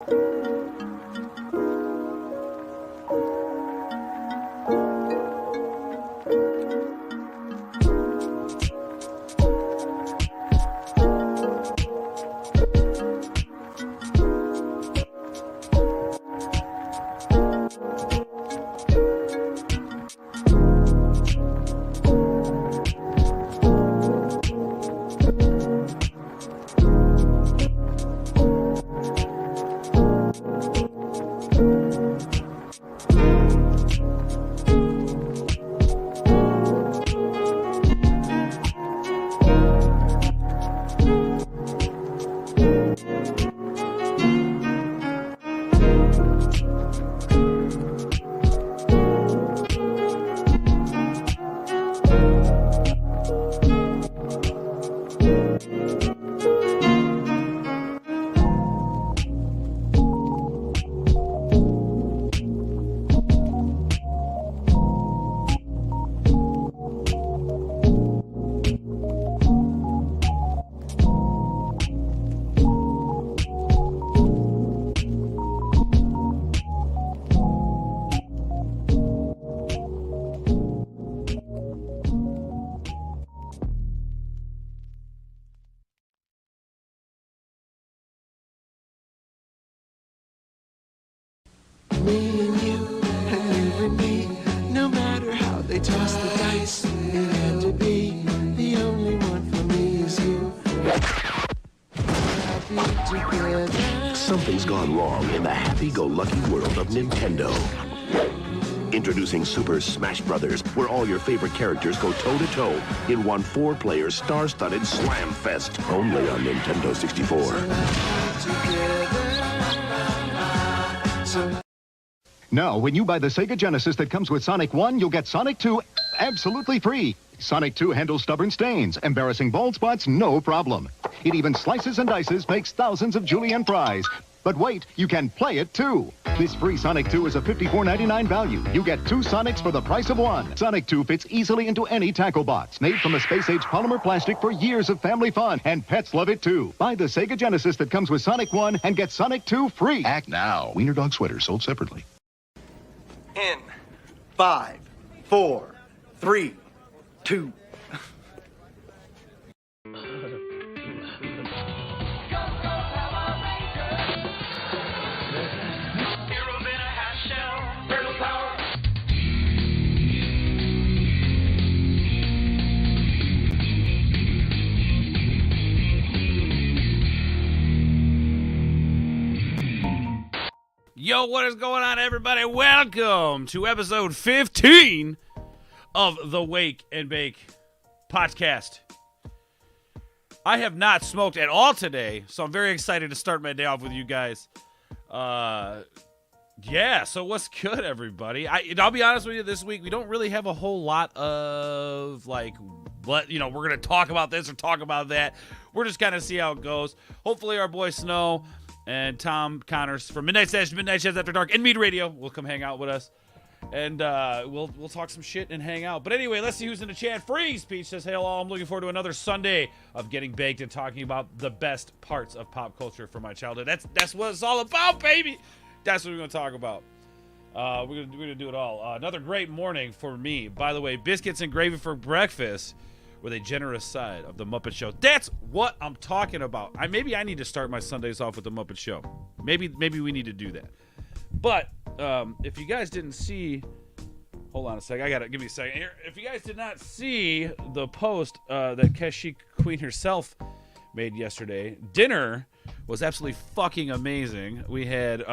Me and you and me, no matter how they toss the dice, it had to be. The only one for me is you. Happy together. Something's gone wrong in the happy-go-lucky world of Nintendo. Introducing Super Smash Bros., where all your favorite characters go toe-to-toe in one 4-player star-studded slam fest, only on Nintendo 64. Now, when you buy the Sega Genesis that comes with Sonic 1, you'll get Sonic 2 absolutely free. Sonic 2 handles stubborn stains, embarrassing bald spots, no problem. It even slices and dices, makes thousands of julienne fries. But wait, you can play it too. This free Sonic 2 is a $54.99 value. You get 2 Sonics for the price of 1. Sonic 2 fits easily into any tackle box. Made from a space-age polymer plastic for years of family fun, and pets love it too. Buy the Sega Genesis that comes with Sonic 1 and get Sonic 2 free. Act now. Wiener Dog sweater sold separately. In 5, 4, 3, 2. Yo, what is going on, everybody? Welcome to episode 15 of the Wake and Bake Potcast. I have not smoked at all today, so I'm very excited to start my day off with you guys. Yeah, so what's good, everybody? I'll be honest with you, this week we don't really have a whole lot of, like, what, you know, we're going to talk about this or talk about that. We're just kind of see how it goes. Hopefully our boy Snow and Tom Connors from Midnight Sheds After Dark and Mead Radio will come hang out with us. And we'll talk some shit and hang out. But anyway, let's see who's in the chat. Freeze Peach says, hey, all, I'm looking forward to another Sunday of getting baked and talking about the best parts of pop culture from my childhood. That's what it's all about, baby. That's what we're going to talk about. We're gonna do it all. Another great morning for me. By the way, biscuits and gravy for breakfast with a generous side of the Muppet Show. That's what I'm talking about. Maybe I need to start my Sundays off with the Muppet Show. Maybe we need to do that. But if you guys didn't see, hold on a second. Give me a second here. If you guys did not see the post that Keshi Queen herself made yesterday, dinner was absolutely fucking amazing. We had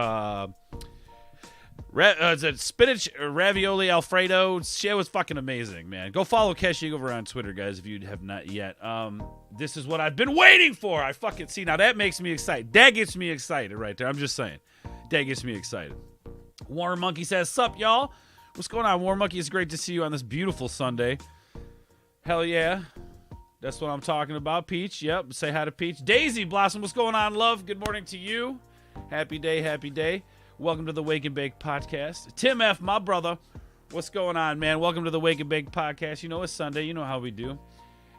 spinach ravioli Alfredo. Shit was fucking amazing, man. Go follow Keshi over on Twitter, guys, if you have not yet. This is what I've been waiting for. I fucking see. Now that makes me excited. That gets me excited right there. I'm just saying. That gets me excited. Warren Monkey says, sup, y'all? What's going on, Warren Monkey? It's great to see you on this beautiful Sunday. Hell yeah. That's what I'm talking about. Peach, yep. Say hi to Peach. Daisy Blossom, what's going on, love? Good morning to you. Happy day, happy day. Welcome to the Wake and Bake Podcast. Tim F., my brother, what's going on, man? Welcome to the Wake and Bake Podcast. You know it's Sunday. You know how we do.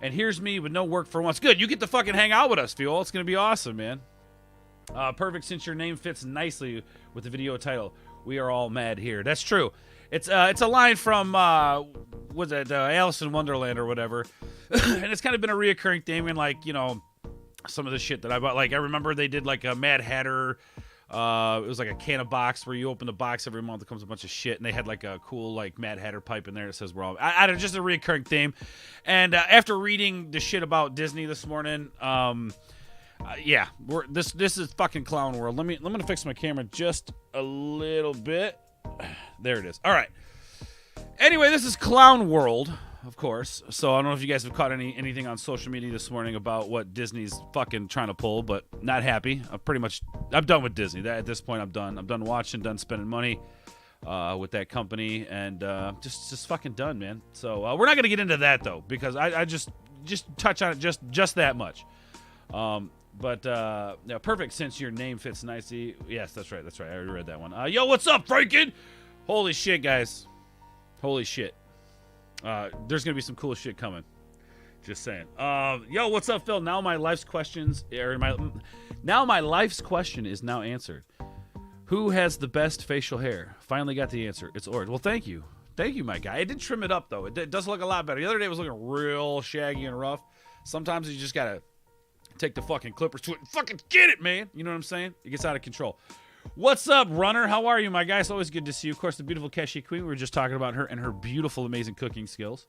And here's me with no work for once. Good, you get to fucking hang out with us, Fuel. It's going to be awesome, man. Perfect, since your name fits nicely with the video title. We are all mad here. That's true. It's a line from was it Alice in Wonderland or whatever, and it's kind of been a reoccurring theme in, like, you know, some of the shit that I bought. Like, I remember they did like a Mad Hatter. It was like a can of box where you open the box every month. It comes a bunch of shit, and they had like a cool like Mad Hatter pipe in there that says we're all. I don't, just a reoccurring theme. And after reading the shit about Disney this morning, yeah, this is fucking clown world. I'm gonna fix my camera just a little bit. There it is. All right. Anyway, this is Clown World, of course. So I don't know if you guys have caught anything on social media this morning about what Disney's fucking trying to pull, but not happy. I'm done with Disney. At this point, I'm done. I'm done watching, done spending money with that company, and just fucking done, man. So we're not gonna get into that though, because I just touch on it just that much. But yeah, perfect, since your name fits nicely. Yes, that's right. I already read that one. Yo, what's up, Franken? Holy shit, guys. Holy shit. There's gonna be some cool shit coming. Just saying. Yo, what's up, Phil? Now my life's question is now answered. Who has the best facial hair? Finally got the answer. It's Ord. Well, thank you, my guy. I did trim it up though. It does look a lot better. The other day it was looking real shaggy and rough. Sometimes you just gotta take the fucking clippers to it and fucking get it, man. You know what I'm saying? It gets out of control. What's up, Runner? How are you, my guy? It's always good to see you. Of course, the beautiful Keshi Queen. We were just talking about her and her beautiful, amazing cooking skills.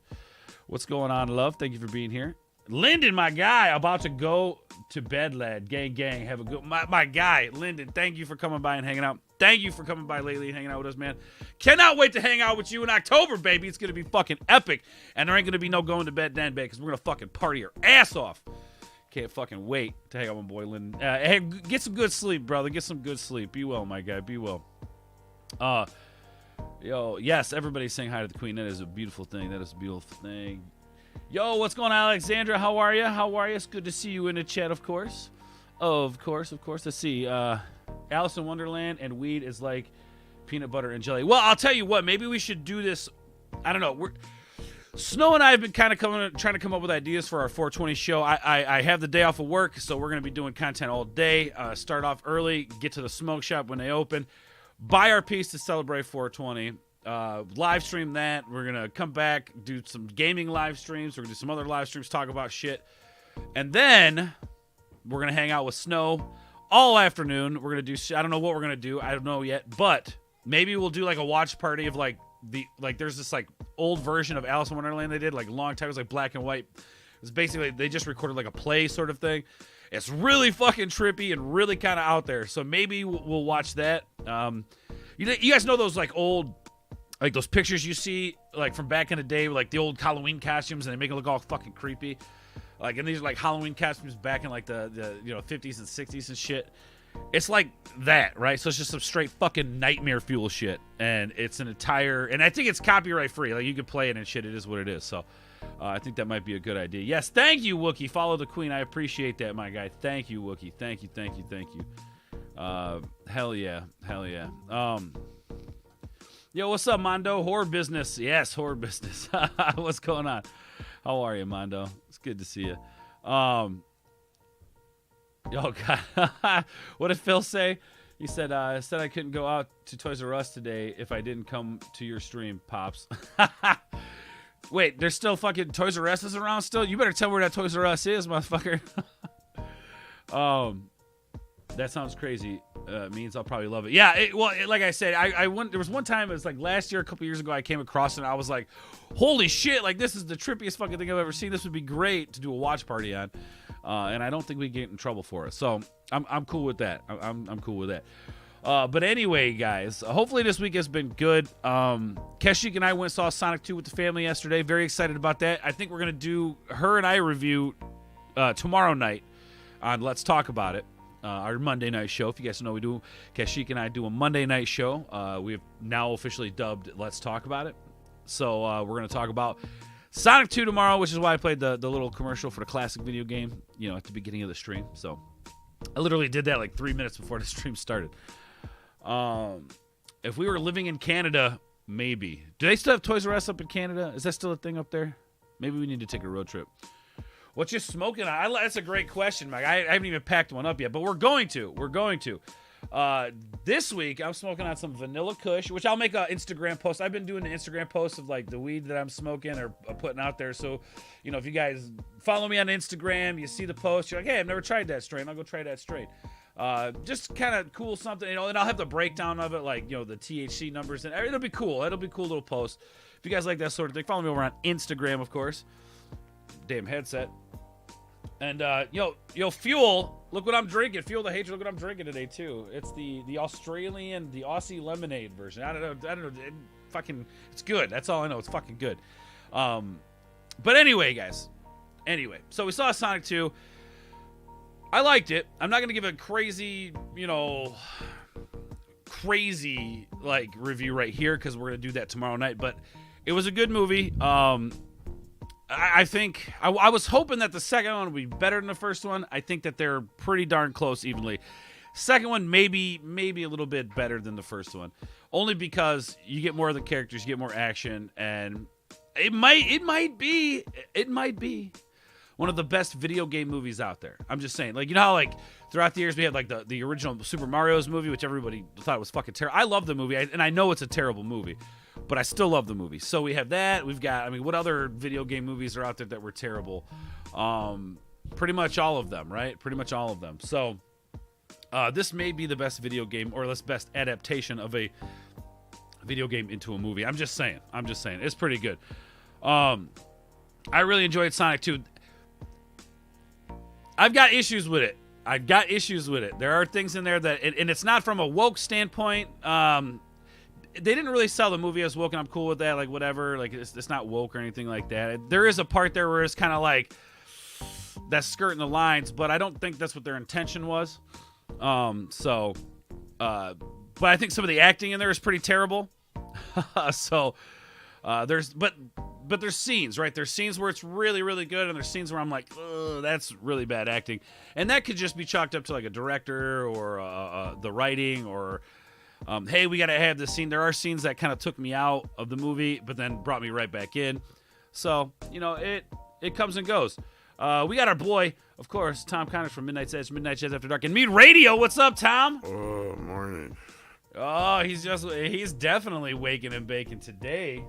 What's going on, love? Thank you for being here. Lyndon, my guy, about to go to bed, lad. Gang, gang. Have a good... My guy, Lyndon, thank you for coming by and hanging out. Thank you for coming by lately and hanging out with us, man. Cannot wait to hang out with you in October, baby. It's going to be fucking epic. And there ain't going to be no going to bed then, babe, because we're going to fucking party our ass off. Can't fucking wait to hang out with my boy Lyndon. Hey, get some good sleep, brother. Get some good sleep. Be well, my guy. Be well. Yo, yes, everybody's saying hi to the Queen. That is a beautiful thing. Yo, what's going on, Alexandra? How are you? It's good to see you in the chat, of course. Of course. Let's see. Alice in Wonderland and weed is like peanut butter and jelly. Well, I'll tell you what. Maybe we should do this. I don't know. Snow and I have been kind of trying to come up with ideas for our 420 show. I have the day off of work, so we're going to be doing content all day. Start off early, get to the smoke shop when they open, buy our piece to celebrate 420, live stream that. We're going to come back, do some gaming live streams. We're going to do some other live streams, talk about shit. And then we're going to hang out with Snow all afternoon. We're going to do, I don't know what we're going to do. I don't know yet, but maybe we'll do like a watch party of there's this like old version of Alice in Wonderland they did like a long time. It was like black and white. It was basically, they just recorded like a play sort of thing. It's really fucking trippy and really kind of out there. So maybe we'll watch that. You guys know those like old, like those pictures you see like from back in the day with like the old Halloween costumes, and they make it look all fucking creepy. Like, and these are like Halloween costumes back in like the 50s and 60s and shit. It's like that, right? So it's just some straight fucking nightmare fuel shit, and it's an entire, and I think it's copyright free. Like, you can play it and shit. It is what it is. So I think that might be a good idea. Yes, thank you, Wookie. Follow the Queen. I appreciate that, my guy. Thank you, Wookie. Thank you. Hell yeah. Yo, what's up, Mondo? Horror business. Yes, horror business. What's going on? How are you, Mondo? It's good to see you. Oh, God. What did Phil say? He said, I couldn't go out to Toys R Us today if I didn't come to your stream, Pops. Wait, there's still fucking Toys R Us is around still? You better tell me where that Toys R Us is, motherfucker. That sounds crazy. Means I'll probably love it. Yeah, like I said, I went, there was one time, it was like last year, a couple years ago, I came across it, and I was like, holy shit, like this is the trippiest fucking thing I've ever seen. This would be great to do a watch party on. And I don't think we get in trouble for it. So I'm cool with that. I'm cool with that. But anyway, guys, hopefully this week has been good. Keshik and I went and saw Sonic 2 with the family yesterday. Very excited about that. I think we're going to do her and I review tomorrow night on Let's Talk About It, our Monday night show. If you guys know, we do, Keshik and I do a Monday night show. We have now officially dubbed Let's Talk About It. So we're going to talk about Sonic 2 tomorrow, which is why I played the little commercial for the classic video game, at the beginning of the stream. So I literally did that like 3 minutes before the stream started. If we were living in Canada, maybe. Do they still have Toys R Us up in Canada? Is that still a thing up there? Maybe we need to take a road trip. What you smoking on? That's a great question, Mike. I haven't even packed one up yet, but we're going to. This week, I'm smoking on some Vanilla Kush, which I'll make an Instagram post. I've been doing an Instagram post of like the weed that I'm smoking or putting out there. So, if you guys follow me on Instagram, you see the post, you're like, hey, I've never tried that strain. I'll go try that strain. Just kind of cool something, and I'll have the breakdown of it, like, the THC numbers, and it'll be cool. It'll be a cool little post. If you guys like that sort of thing, follow me over on Instagram, of course. Damn headset. And, Fuel, look what I'm drinking. Fuel the Hatred, look what I'm drinking today, too. It's the Australian, the Aussie lemonade version. I don't know. It's good. That's all I know. It's fucking good. But anyway, guys. So we saw Sonic 2. I liked it. I'm not going to give a crazy, like, review right here because we're going to do that tomorrow night. But it was a good movie. I think I was hoping that the second one would be better than the first one. I think that they're pretty darn close evenly. Second one maybe a little bit better than the first one, only because you get more of the characters, you get more action, and it might be one of the best video game movies out there. I'm just saying, like, how like throughout the years we had like the original Super Mario's movie, which everybody thought was fucking terrible. I love the movie, and I know it's a terrible movie, but I still love the movie. So we have that. We've got, what other video game movies are out there that were terrible? Pretty much all of them, right? Pretty much all of them. So this may be the best video game, or less best adaptation of a video game into a movie. I'm just saying. It's pretty good. I really enjoyed Sonic 2. I've got issues with it. There are things in there that, and it's not from a woke standpoint. They didn't really sell the movie as woke, and I'm cool with that. Like, whatever. Like, it's not woke or anything like that. There is a part there where it's kind of like that's skirting the lines, but I don't think that's what their intention was. But I think some of the acting in there is pretty terrible. But there's scenes, right? There's scenes where it's really, really good, and there's scenes where I'm like, oh, that's really bad acting. And that could just be chalked up to like a director or the writing or, hey, we got to have this scene. There are scenes that kind of took me out of the movie, but then brought me right back in. So, it comes and goes. We got our boy, of course, Tom Connors from Midnight's Edge After Dark, and Mead Radio. What's up, Tom? Oh, morning. Oh, he's definitely waking and baking today.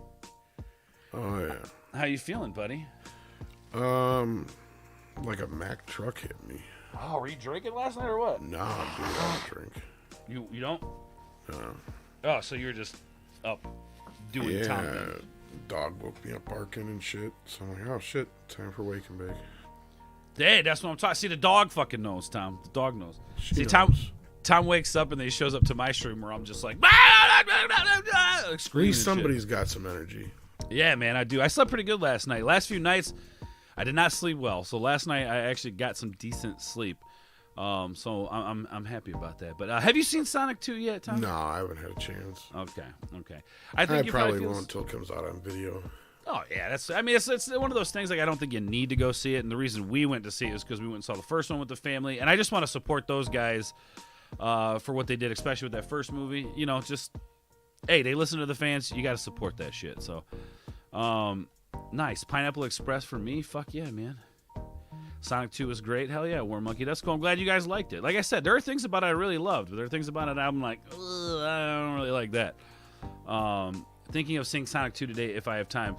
Oh, yeah. How you feeling, buddy? Like a Mack truck hit me. Oh, were you drinking last night or what? Nah, dude, I don't drink. You don't? No. Oh, so you're just up doing Tom thing. Dog woke me up barking and shit. So I'm like, oh shit, time for wake and bake. Hey, that's what I'm talking. See, the dog fucking knows, Tom. The dog knows. She knows. Tom wakes up and then he shows up to my stream where I'm just like, at screaming. least somebody's got some energy. Yeah, man, I do. I slept pretty good last night. Last few nights, I did not sleep well. So last night, I actually got some decent sleep. So I'm happy about that. But have you seen Sonic 2 yet, Tom? No, I haven't had a chance. Okay. I probably won't until it comes out on video. Oh yeah, it's one of those things. Like, I don't think you need to go see it, and the reason we went to see it is because we went and saw the first one with the family, and I just want to support those guys for what they did, especially with that first movie. Just hey, they listen to the fans. You got to support that shit. So, nice. Pineapple Express for me. Fuck yeah, man. Sonic 2 was great. Hell yeah, War Monkey. That's cool. I'm glad you guys liked it. Like I said, there are things about it I really loved, but there are things about it I'm like, I don't really like that. Thinking of seeing Sonic 2 today if I have time.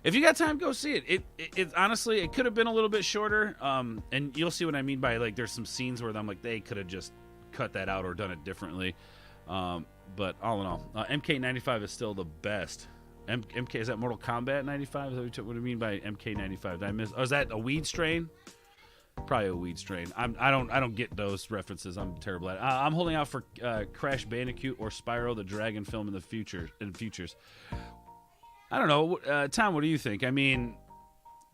If you got time, go see it. It honestly, it could have been a little bit shorter, and you'll see what I mean by, like, there's some scenes where I'm like, they could have just cut that out or done it differently. But all in all, MK95 is still the best. MK, is that Mortal Kombat 95? Is that what do you mean by MK95? Did I miss? Oh, is that a weed strain? Probably a weed strain. I don't get those references. I'm terrible at it. I'm holding out for Crash Bandicoot or Spyro the Dragon film in the futures. I don't know, Tom. What do you think? I mean,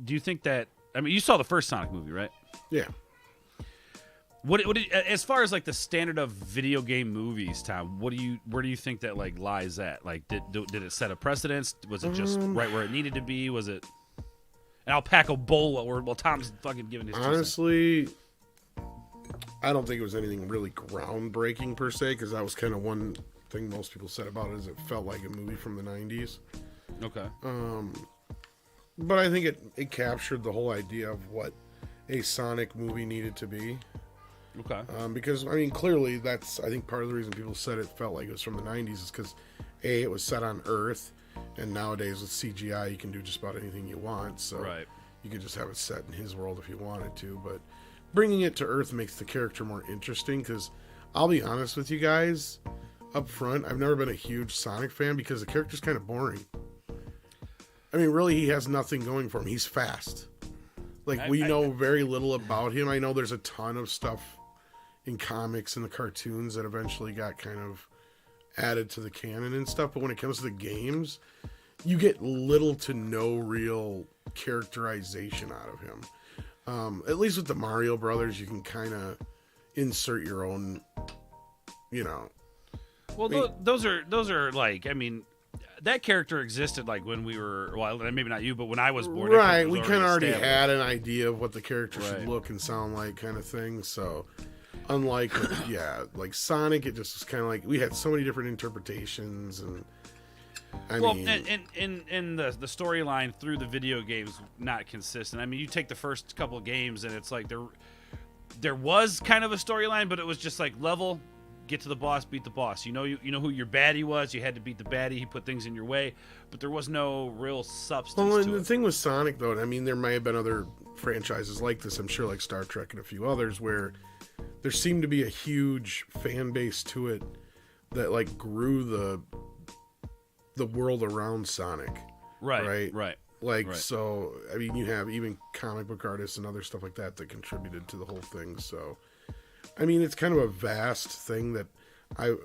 do you think that? I mean, you saw the first Sonic movie, right? Yeah. What as far as like the standard of video game movies, Tom? Where do you think that like lies at? Like, did it set a precedence? Was it just right where it needed to be? Was it an alpaca bowl while Tom's fucking giving his? Honestly, I don't think it was anything really groundbreaking per se, because that was kind of one thing most people said about it, is it felt like a movie from the 90s. Okay. But I think it captured the whole idea of what a Sonic movie needed to be. Okay. Because, I mean, clearly that's, I think part of the reason people said it felt like it was from the 90s is because, A, it was set on Earth, and nowadays with CGI you can do just about anything you want, so you could just have it set in his world if you wanted to, but bringing it to Earth makes the character more interesting, because I'll be honest with you guys, up front, I've never been a huge Sonic fan because the character's kind of boring. I mean, really, he has nothing going for him. He's fast. Like, we know very little about him. I know there's a ton of stuff in comics and the cartoons that eventually got kind of added to the canon and stuff, but when it comes to the games, you get little to no real characterization out of him. At least with the Mario Brothers, you can kind of insert your own, you know. Well, those are like, I mean, that character existed like when we were, well, maybe not you, but when I was born. Right, we kind of already had an idea of what the character should look and sound like, kind of thing. So, unlike, like Sonic, it just was kind of like we had so many different interpretations, and I mean, in the storyline through the video games, not consistent. I mean, you take the first couple of games, and it's like there was kind of a storyline, but it was just like level. Get to the boss, beat the boss. You know who your baddie was. You had to beat the baddie. He put things in your way, but there was no real substance. Well, and to the it. thing with Sonic, though, I mean, there may have been other franchises like this. I'm sure, like Star Trek and a few others, where there seemed to be a huge fan base to it that like grew the world around Sonic. Right. Like, so, I mean, you have even comic book artists and other stuff like that contributed to the whole thing. So, I mean, it's kind of a vast thing that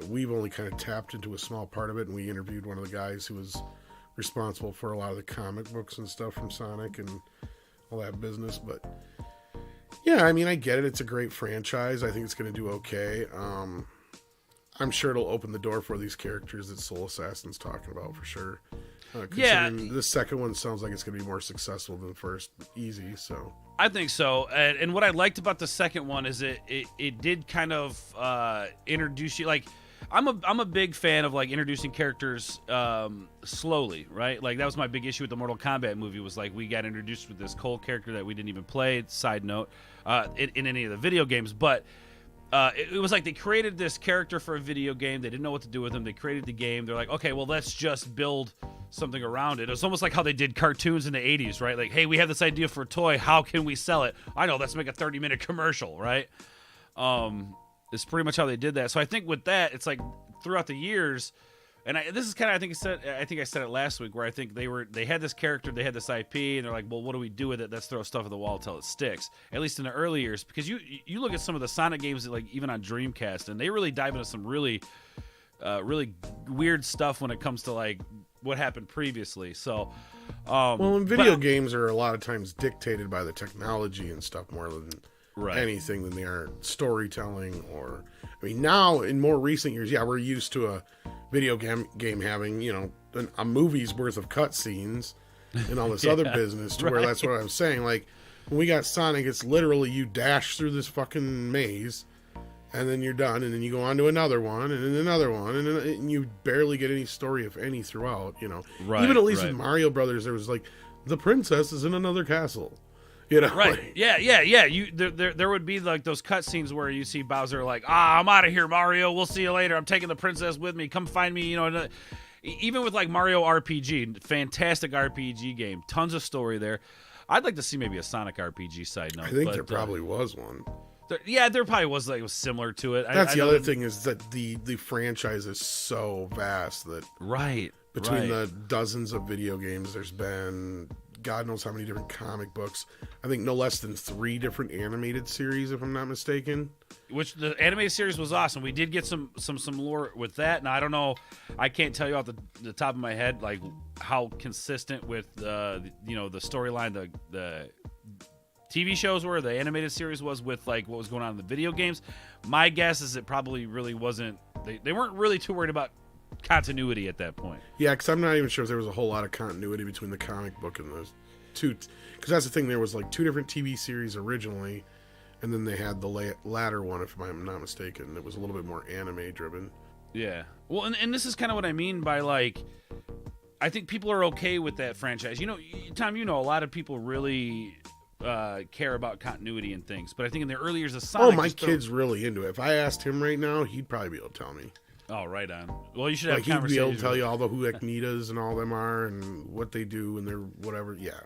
we've only kind of tapped into a small part of it, and we interviewed one of the guys who was responsible for a lot of the comic books and stuff from Sonic and all that business. But yeah, I mean, I get it. It's a great franchise. I think it's going to do okay. I'm sure it'll open the door for these characters that Soul Assassin's talking about for sure. The second one sounds like it's going to be more successful than the first. Easy, so. I think so, and what I liked about the second one is it did kind of introduce you. Like, I'm a big fan of like introducing characters slowly, right? Like that was my big issue with the Mortal Kombat movie, was like we got introduced with this Cole character that we didn't even play. Side note, in any of the video games, but. It was like they created this character for a video game. They didn't know what to do with him. They created the game. They're like, okay, well, let's just build something around it. It's almost like how they did cartoons in the 80s, right? Like, hey, we have this idea for a toy. How can we sell it? I know, let's make a 30-minute commercial, right? It's pretty much how they did that. So I think with that, it's like throughout the years, and this is kind of, I think I said it last week, where I think they had this character, they had this IP, and they're like, well, what do we do with it? Let's throw stuff at the wall until it sticks. At least in the early years, because you look at some of the Sonic games, like even on Dreamcast, and they really dive into some really weird stuff when it comes to like what happened previously. So, and video games are a lot of times dictated by the technology and stuff more than anything than they are storytelling. Or, I mean, now in more recent years, we're used to a video game having, you know, a movie's worth of cutscenes and all this other business, to where that's what I was saying. Like, when we got Sonic, it's literally you dash through this fucking maze, and then you're done, and then you go on to another one, and then another one, and you barely get any story, if any, throughout, you know. Even at least with Mario Brothers, there was like, the princess is in another castle. You know, right? Yeah. There would be like those cutscenes where you see Bowser like, I'm out of here, Mario. We'll see you later. I'm taking the princess with me. Come find me. You know, even with like Mario RPG, fantastic RPG game, tons of story there. I'd like to see maybe a Sonic RPG side note. I think there probably was one. There probably was like was similar to it. That's the other thing, is that the franchise is so vast that between the dozens of video games, there's been God knows how many different comic books. I think no less than 3 different animated series, if I'm not mistaken. Which the animated series was awesome. We did get some lore with that. Now I don't know, I can't tell you off the top of my head like how consistent with the storyline the TV shows were, the animated series was, with like what was going on in the video games. My guess is it probably really wasn't. They weren't really too worried about continuity at that point. Yeah, because I'm not even sure if there was a whole lot of continuity between the comic book and those two. Because that's the thing, there was like 2 different TV series originally, and then they had the latter one, if I'm not mistaken, that was a little bit more anime driven. Yeah. Well, and this is kind of what I mean by like, I think people are okay with that franchise. You know, Tom, you know, a lot of people really care about continuity and things. But I think in the early years of Sonic... Oh, my kid's really into it. If I asked him right now, he'd probably be able to tell me. Oh, right on. Well, you should have he'd be able to tell you all the who Agnitas and all them are and what they do and their whatever. Yeah.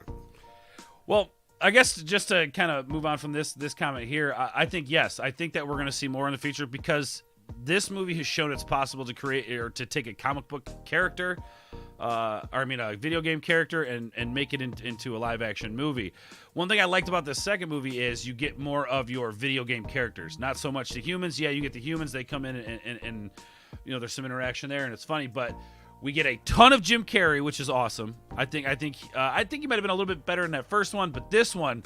Well, I guess just to kind of move on from this comment here, I think, yes, I think that we're going to see more in the future because this movie has shown it's possible to create or to take a comic book character, a video game character and make it into a live action movie. One thing I liked about this second movie is you get more of your video game characters, not so much the humans. Yeah, you get the humans, they come in and there's some interaction there and it's funny, but we get a ton of Jim Carrey, which is awesome. I think he might have been a little bit better in that first one, but this one,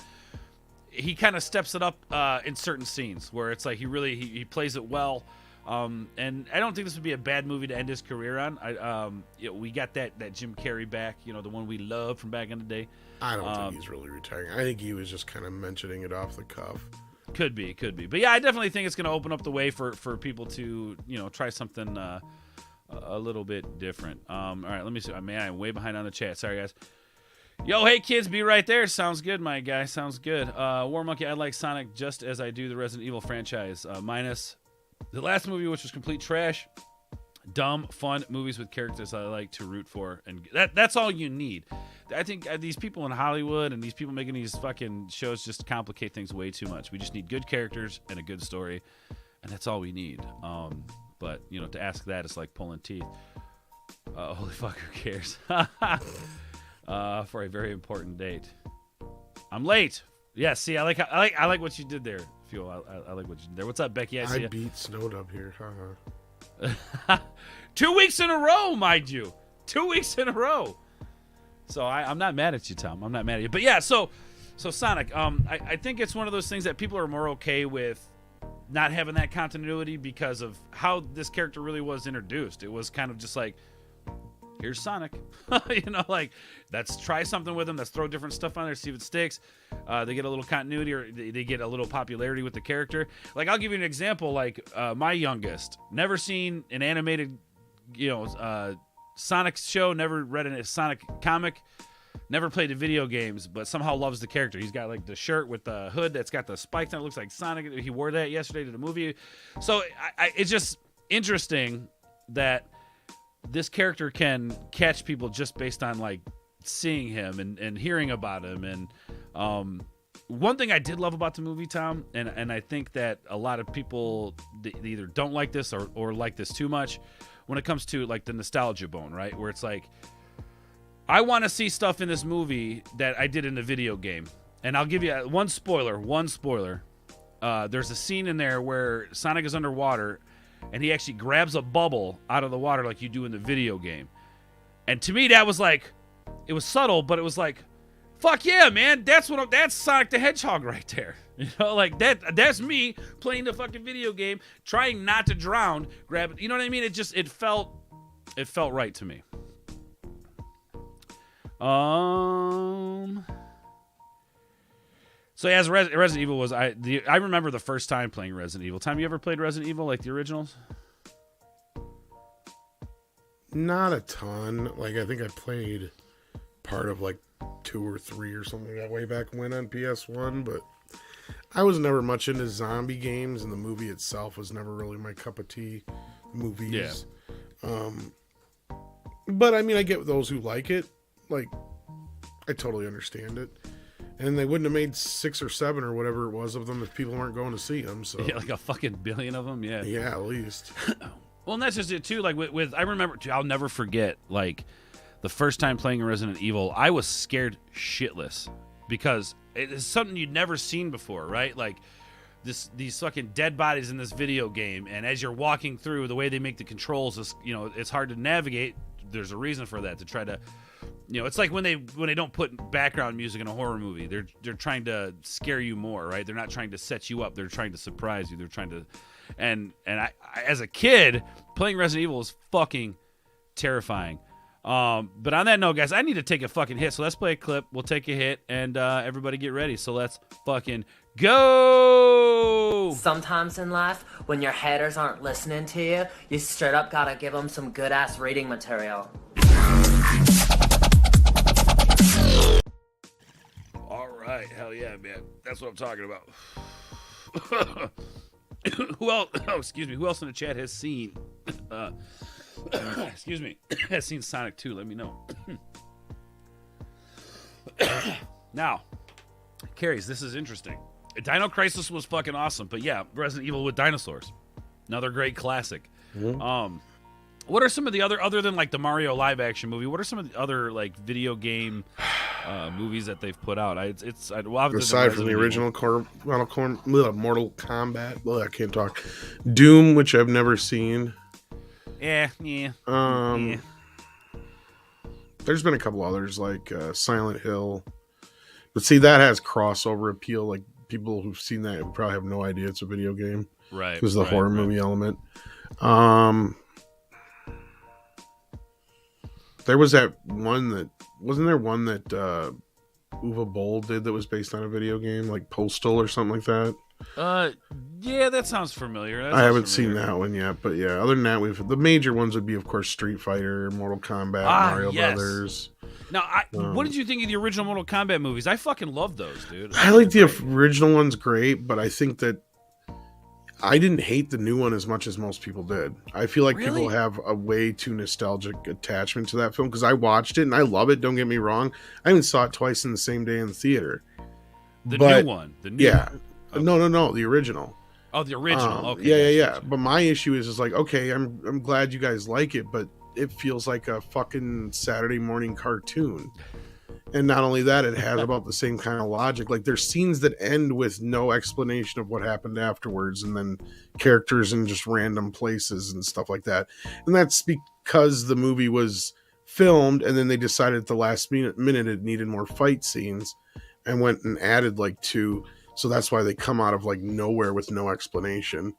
he kind of steps it up in certain scenes where it's like he plays it well. And I don't think this would be a bad movie to end his career on. We got that Jim Carrey back, the one we loved from back in the day. I don't think he's really retiring. I think he was just kind of mentioning it off the cuff. Could be. But yeah, I definitely think it's going to open up the way for people to, try something a little bit different. All right, let me see. Man, I'm way behind on the chat. Sorry, guys. Yo, hey, kids, be right there. Sounds good, my guy. Sounds good. War Monkey, I like Sonic just as I do the Resident Evil franchise, minus the last movie, which was complete trash. Dumb, fun movies with characters I like to root for. And that's all you need. I think these people in Hollywood and these people making these fucking shows just complicate things way too much. We just need good characters and a good story. And that's all we need. But, to ask that is like pulling teeth. Holy fuck, who cares? For a very important date. I'm late. Yeah, see, I like what you did there. Fuel. I like what you did there. What's up, Becky? I beat Sno Dub here. 2 weeks in a row, mind you. 2 weeks in a row. So I'm not mad at you, Tom. I'm not mad at you. But yeah, so Sonic, I think it's one of those things that people are more okay with not having that continuity because of how this character really was introduced. It was kind of just like, here's Sonic. Let's try something with him. Let's throw different stuff on there, see if it sticks. They get a little continuity or they get a little popularity with the character. Like, I'll give you an example. Like, my youngest, never seen an animated, Sonic show, never read a Sonic comic, never played the video games, but somehow loves the character. He's got, like, the shirt with the hood that's got the spikes on it. Looks like Sonic. He wore that yesterday to the movie. So it's just interesting that this character can catch people just based on like seeing him and hearing about him. And one thing I did love about the movie, Tom, and I think that a lot of people they either don't like this or like this too much when it comes to like the nostalgia bone, right? Where it's like, I want to see stuff in this movie that I did in the video game. And I'll give you one spoiler. There's a scene in there where Sonic is underwater and he actually grabs a bubble out of the water like you do in the video game. And to me, that was like, it was subtle, but it was like, fuck yeah, man. That's Sonic the Hedgehog right there. Like that's me playing the fucking video game, trying not to drown, grab it. You know what I mean? It felt right to me. So as Resident Evil was, I remember the first time playing Resident Evil. Tom, you ever played Resident Evil, like the originals? Not a ton. Like, I think I played part of like 2 or 3 or something that way back when on PS1, but I was never much into zombie games, and the movie itself was never really my cup of tea. Movies. Yeah. But I mean, I get those who like it. Like, I totally understand it. And they wouldn't have made 6 or 7 or whatever it was of them if people weren't going to see them. So yeah, like a fucking billion of them. Yeah. Yeah, at least. Well, and that's just it too. Like with I remember, I'll never forget. Like the first time playing Resident Evil, I was scared shitless because it is something you'd never seen before, right? Like these fucking dead bodies in this video game, and as you're walking through, the way they make the controls is, it's hard to navigate. There's a reason for that, to try to. It's like when they don't put background music in a horror movie. They're trying to scare you more, right? They're not trying to set you up. They're trying to surprise you. They're trying to, and I as a kid playing Resident Evil was fucking terrifying. But on that note, guys, I need to take a fucking hit. So let's play a clip. We'll take a hit, and everybody get ready. So let's fucking go. Sometimes in life, when your haters aren't listening to you, you straight up gotta give them some good ass reading material. right, hell yeah, man. That's what I'm talking about. Who else? Oh, excuse me. Who else in the chat has seen? Excuse me. Has seen Sonic 2? Let me know. Now, Carries, this is interesting. Dino Crisis was fucking awesome, but yeah, Resident Evil with dinosaurs, another great classic. Mm-hmm. What are some of the other than like the Mario live action movie? What are some of the other like video game movies that they've put out? Aside from the original Mortal Kombat, I can't talk. Doom, which I've never seen. Yeah. There's been a couple others like Silent Hill, but see that has crossover appeal. Like people who've seen that probably have no idea it's a video game, right? Because the horror movie element. There was that one that wasn't there one that Uwe Boll did that was based on a video game, like Postal or something like that. Yeah, that sounds familiar. I haven't seen that one yet, but yeah. Other than that, the major ones would be, of course, Street Fighter, Mortal Kombat, Mario Brothers. Now, what did you think of the original Mortal Kombat movies? I fucking love those, dude. I like the original ones great, but I think that I didn't hate the new one as much as most people did. I feel like people have a way too nostalgic attachment to that film because I watched it and I love it. Don't get me wrong. I even saw it twice in the same day in the theater. New one. Okay. No. The original. Oh, the original. Okay. Yeah. But my issue is like, okay, I'm glad you guys like it, but it feels like a fucking Saturday morning cartoon. And not only that, it has about the same kind of logic. Like there's scenes that end with no explanation of what happened afterwards, and then characters in just random places and stuff like that. And that's because the movie was filmed, and then they decided at the last minute it needed more fight scenes, and went and added like 2. So that's why they come out of like nowhere with no explanation.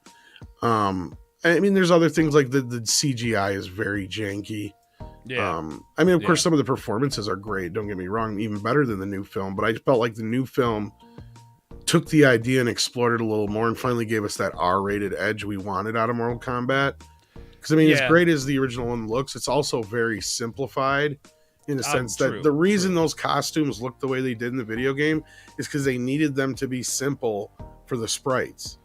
I mean, there's other things like the CGI is very janky. Yeah. I mean, of course, some of the performances are great. Don't get me wrong, even better than the new film. But I felt like the new film took the idea and explored it a little more, and finally gave us that R-rated edge we wanted out of Mortal Kombat. Because I mean, as great as the original one looks, it's also very simplified in the sense that the reason those costumes look the way they did in the video game is because they needed them to be simple for the sprites.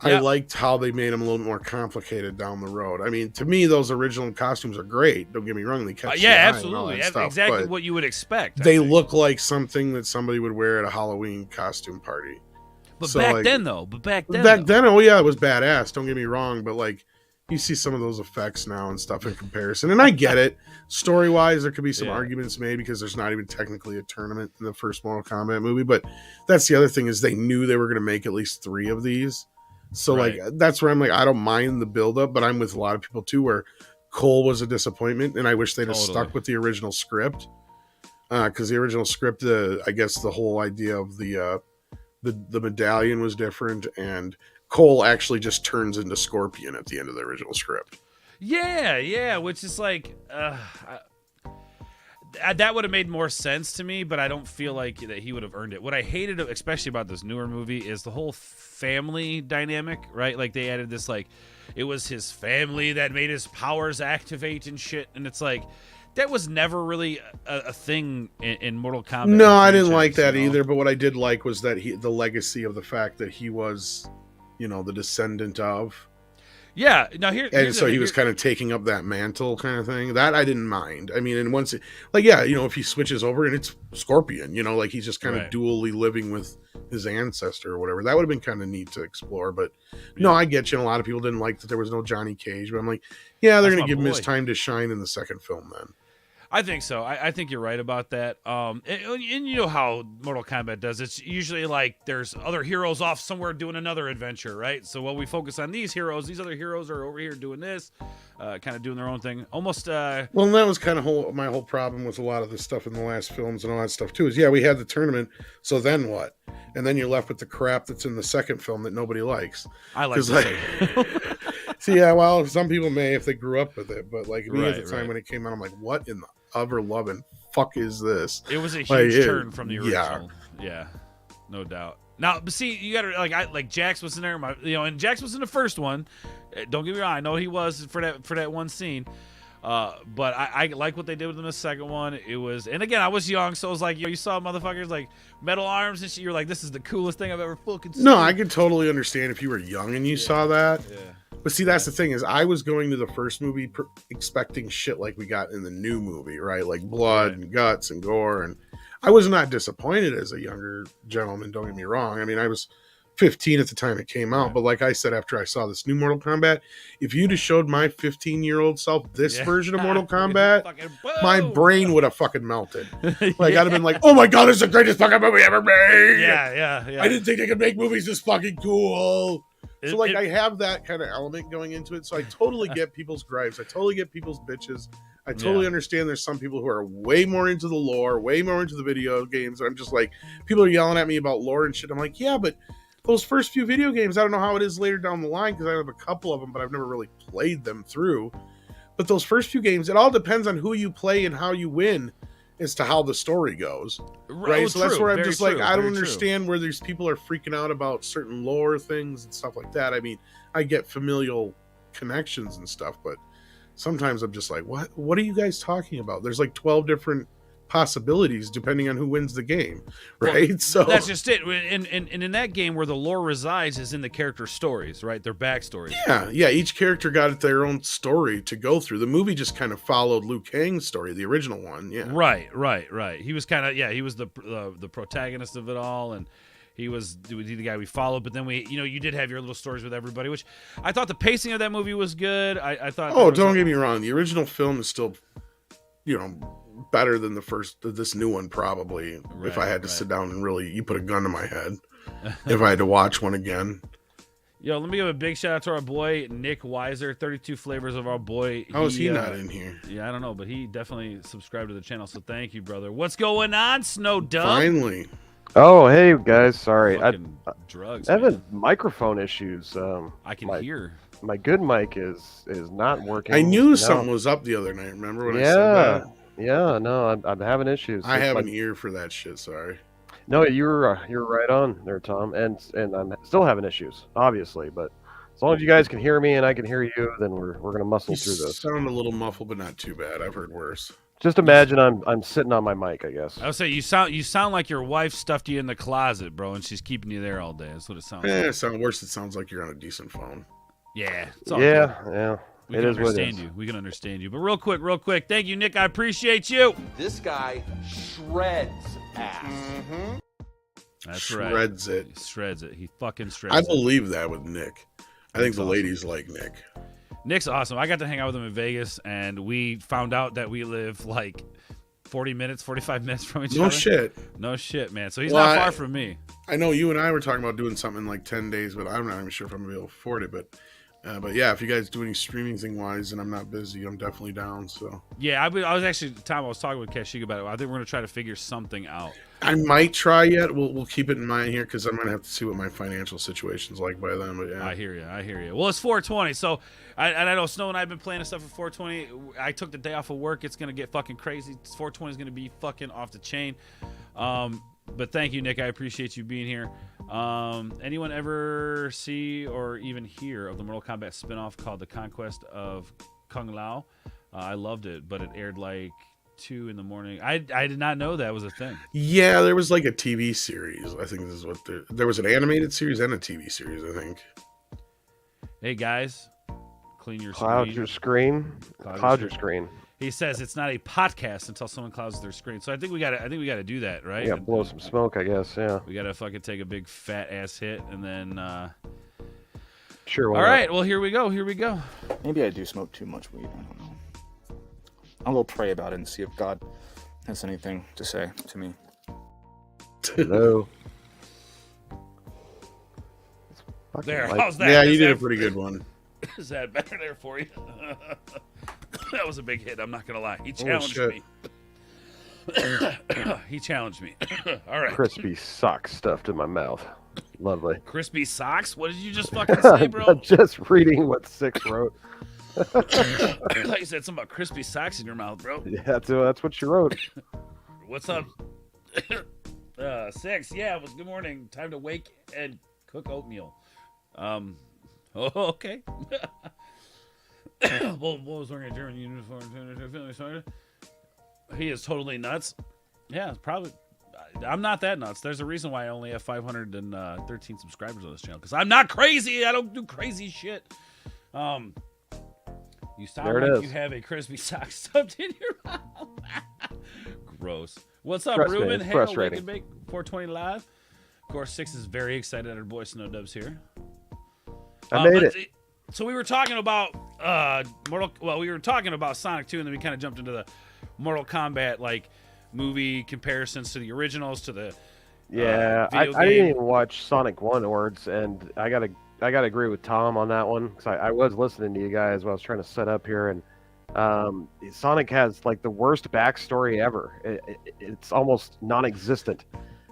I liked how they made them a little more complicated down the road. I mean, to me, those original costumes are great. Don't get me wrong; they catch the eye absolutely, and all that stuff, exactly what you would expect. They look like something that somebody would wear at a Halloween costume party. But back then, oh yeah, it was badass. Don't get me wrong, but like you see some of those effects now and stuff in comparison, and I get it. Story wise, there could be some arguments made because there's not even technically a tournament in the first Mortal Kombat movie. But that's the other thing is they knew they were going to make at least 3 of these. So like that's where I'm like, I don't mind the buildup, but I'm with a lot of people too where Cole was a disappointment, and I wish they'd have stuck with the original script. Because the original script, I guess the whole idea of the medallion was different, and Cole actually just turns into Scorpion at the end of the original script. Yeah, which is like that would have made more sense to me, but I don't feel like that he would have earned it. What I hated, especially about this newer movie, is the whole family dynamic, right? Like they added this, like it was his family that made his powers activate and shit, and it's like that was never really a thing in Mortal Kombat. No, I didn't like that either. But what I did like was that the legacy of the fact that he was, the descendant of. Yeah, now so he was kind of taking up that mantle kind of thing. That I didn't mind. I mean, and once if he switches over and it's Scorpion, like he's just kind of dually living with his ancestor or whatever. That would have been kind of neat to explore. But no, I get you. And a lot of people didn't like that there was no Johnny Cage. But I'm like, yeah, they're going to give him his time to shine in the second film then. I think so. I think you're right about that. And you know how Mortal Kombat does. It's usually like there's other heroes off somewhere doing another adventure, right? So while we focus on these heroes, these other heroes are over here doing this, kind of doing their own thing. Almost. Well, and that was kind of my whole problem with a lot of the stuff in the last films and all that stuff too. Is we had the tournament. So then what? And then you're left with the crap that's in the second film that nobody likes. I like the See, well, some people may if they grew up with it, but like me at the time when it came out, I'm like, what in the ever loving fuck is this? It was a huge turn from the original. Yeah, no doubt. Now, but see, you gotta like Jax was in there, and Jax was in the first one. Don't get me wrong, I know he was for that one scene. But I like what they did with them in the second one. It was, and again, I was young, so it was like, you saw motherfuckers like metal arms and shit. You're like, this is the coolest thing I've ever fucking seen. No, I could totally understand if you were young and you saw that. Yeah. But see, that's the thing is I was going to the first movie expecting shit like we got in the new movie, right? Like blood and guts and gore. And I was not disappointed as a younger gentleman, don't get me wrong. I mean, I was 15 at the time it came out. But like I said, after I saw this new Mortal Kombat, if you'd have showed my 15-year-old self this version of Mortal Kombat, my brain would have fucking melted. Like I'd have been like, oh my God, this is the greatest fucking movie ever made. Yeah. I didn't think they could make movies this fucking cool. So I have that kind of element going into it. So I totally get people's gripes. I totally get people's bitches. I totally understand there's some people who are way more into the lore, way more into the video games. I'm just like, people are yelling at me about lore and shit. I'm like, yeah, but those first few video games, I don't know how it is later down the line because I have a couple of them, but I've never really played them through. But those first few games, it all depends on who you play and how you win as to how the story goes, right? Oh, so that's where I'm very just true, like, I don't very understand where these people are freaking out about certain lore things and stuff like that. I mean, I get familial connections and stuff, but sometimes I'm just like, what are you guys talking about? There's like 12 different possibilities depending on who wins the game, right? Well, so that's just it. And in that game where the lore resides is in the character stories, right? Their backstories. Yeah. Each character got their own story to go through. The movie just kind of followed Liu Kang's story, the original one. Yeah. Right. He was kind of he was the protagonist of it all, and he was the guy we followed. But then you did have your little stories with everybody, which I thought the pacing of that movie was good. I thought. Oh, don't get me wrong. The original film is still, better than this new one probably. Right, if I had to sit down and really, you put a gun to my head, if I had to watch one again. Yo, let me give a big shout out to our boy Nick Weiser, 32 Flavors of our boy. How is he not in here? Yeah, I don't know, but he definitely subscribed to the channel, so thank you, brother. What's going on, Sno Dub? Finally. Oh, hey guys, sorry. Drugs. I have microphone issues. I can hear. My good mic is not working. I knew something was up the other night. Remember when I said that? Yeah, no, I'm having issues. I have an ear for that shit. Sorry. No, you're right on there, Tom, and I'm still having issues, obviously. But as long as you guys can hear me and I can hear you, then we're gonna muscle through this. Sound a little muffled, but not too bad. I've heard worse. Just imagine I'm sitting on my mic, I guess. I would say you sound like your wife stuffed you in the closet, bro, and she's keeping you there all day. That's what it sounds like. It sounds worse. It sounds like you're on a decent phone. Yeah. Yeah. We can understand you. We can understand you. But real quick. Thank you, Nick. I appreciate you. This guy shreds ass. Mm-hmm. That's shreds right. it. He shreds it. He fucking shreds it. it. I believe that with Nick. I think the ladies like Nick. Nick's awesome. I got to hang out with him in Vegas, and we found out that we live like 45 minutes from each other. No shit, man. So he's not far from me. I know you and I were talking about doing something in like 10 days, but I'm not even sure if I'm going to be able to afford it. But yeah, if you guys do any streaming thing wise and I'm not busy, I'm definitely down. So yeah, I was actually, Tom, I was talking with Kashyyyk about it. I think we're going to try to figure something out. I might try yet. We'll keep it in mind here because I'm going to have to see what my financial situation's like by then. But yeah. I hear you. Well, it's 420, so I know Snow and I have been planning stuff for 420. I took the day off of work. It's going to get fucking crazy. 420 is going to be fucking off the chain. But thank you, Nick. I appreciate you being here. Anyone ever see or even hear of the Mortal Kombat spinoff called The Conquest of Kung Lao? I loved it, but it aired like 2 in the morning. I did not know that was a thing. Yeah, there was like a TV series. I think this is what there was an animated series and a TV series, I think. Hey guys, clean your Cloud screen. Cloud your screen. He says it's not a podcast until someone clouds their screen. So I think we gotta do that, right? Yeah, blow some smoke, I guess. Yeah. We gotta fucking take a big fat ass hit and then. Sure. All right. Well, here we go. Maybe I do smoke too much weed. I don't know. I will pray about it and see if God has anything to say to me. Hello. There. How's that? Yeah, you did a pretty good one. Is that better there for you? That was a big hit. I'm not gonna lie. He challenged me. He challenged me. All right. Crispy sock stuffed in my mouth. Lovely. Crispy socks? What did you just fucking say, bro? I'm just reading what Six wrote. I thought you said something about crispy socks in your mouth, bro. Yeah, that's what she wrote. What's up? 6. Yeah, it was good morning. Time to wake and cook oatmeal. Okay. What was wearing a German uniform? He is totally nuts. Yeah, probably. I'm not that nuts. There's a reason why I only have 513 subscribers on this channel, because I'm not crazy. I don't do crazy shit. You sound like you have a crispy sock stuffed in your mouth. Gross. What's up, Ruben? Hey, Wake and Bake 420 Live. Of course, 6 is very excited that our boy Sno Dub's here. I made it. So we were talking about we were talking about Sonic 2, and then we kind of jumped into the Mortal Kombat like movie comparisons to the originals to the I didn't even watch Sonic 1 Ords, and I gotta agree with Tom on that one, because I was listening to you guys while I was trying to set up here, and Sonic has like the worst backstory ever. It's almost non-existent.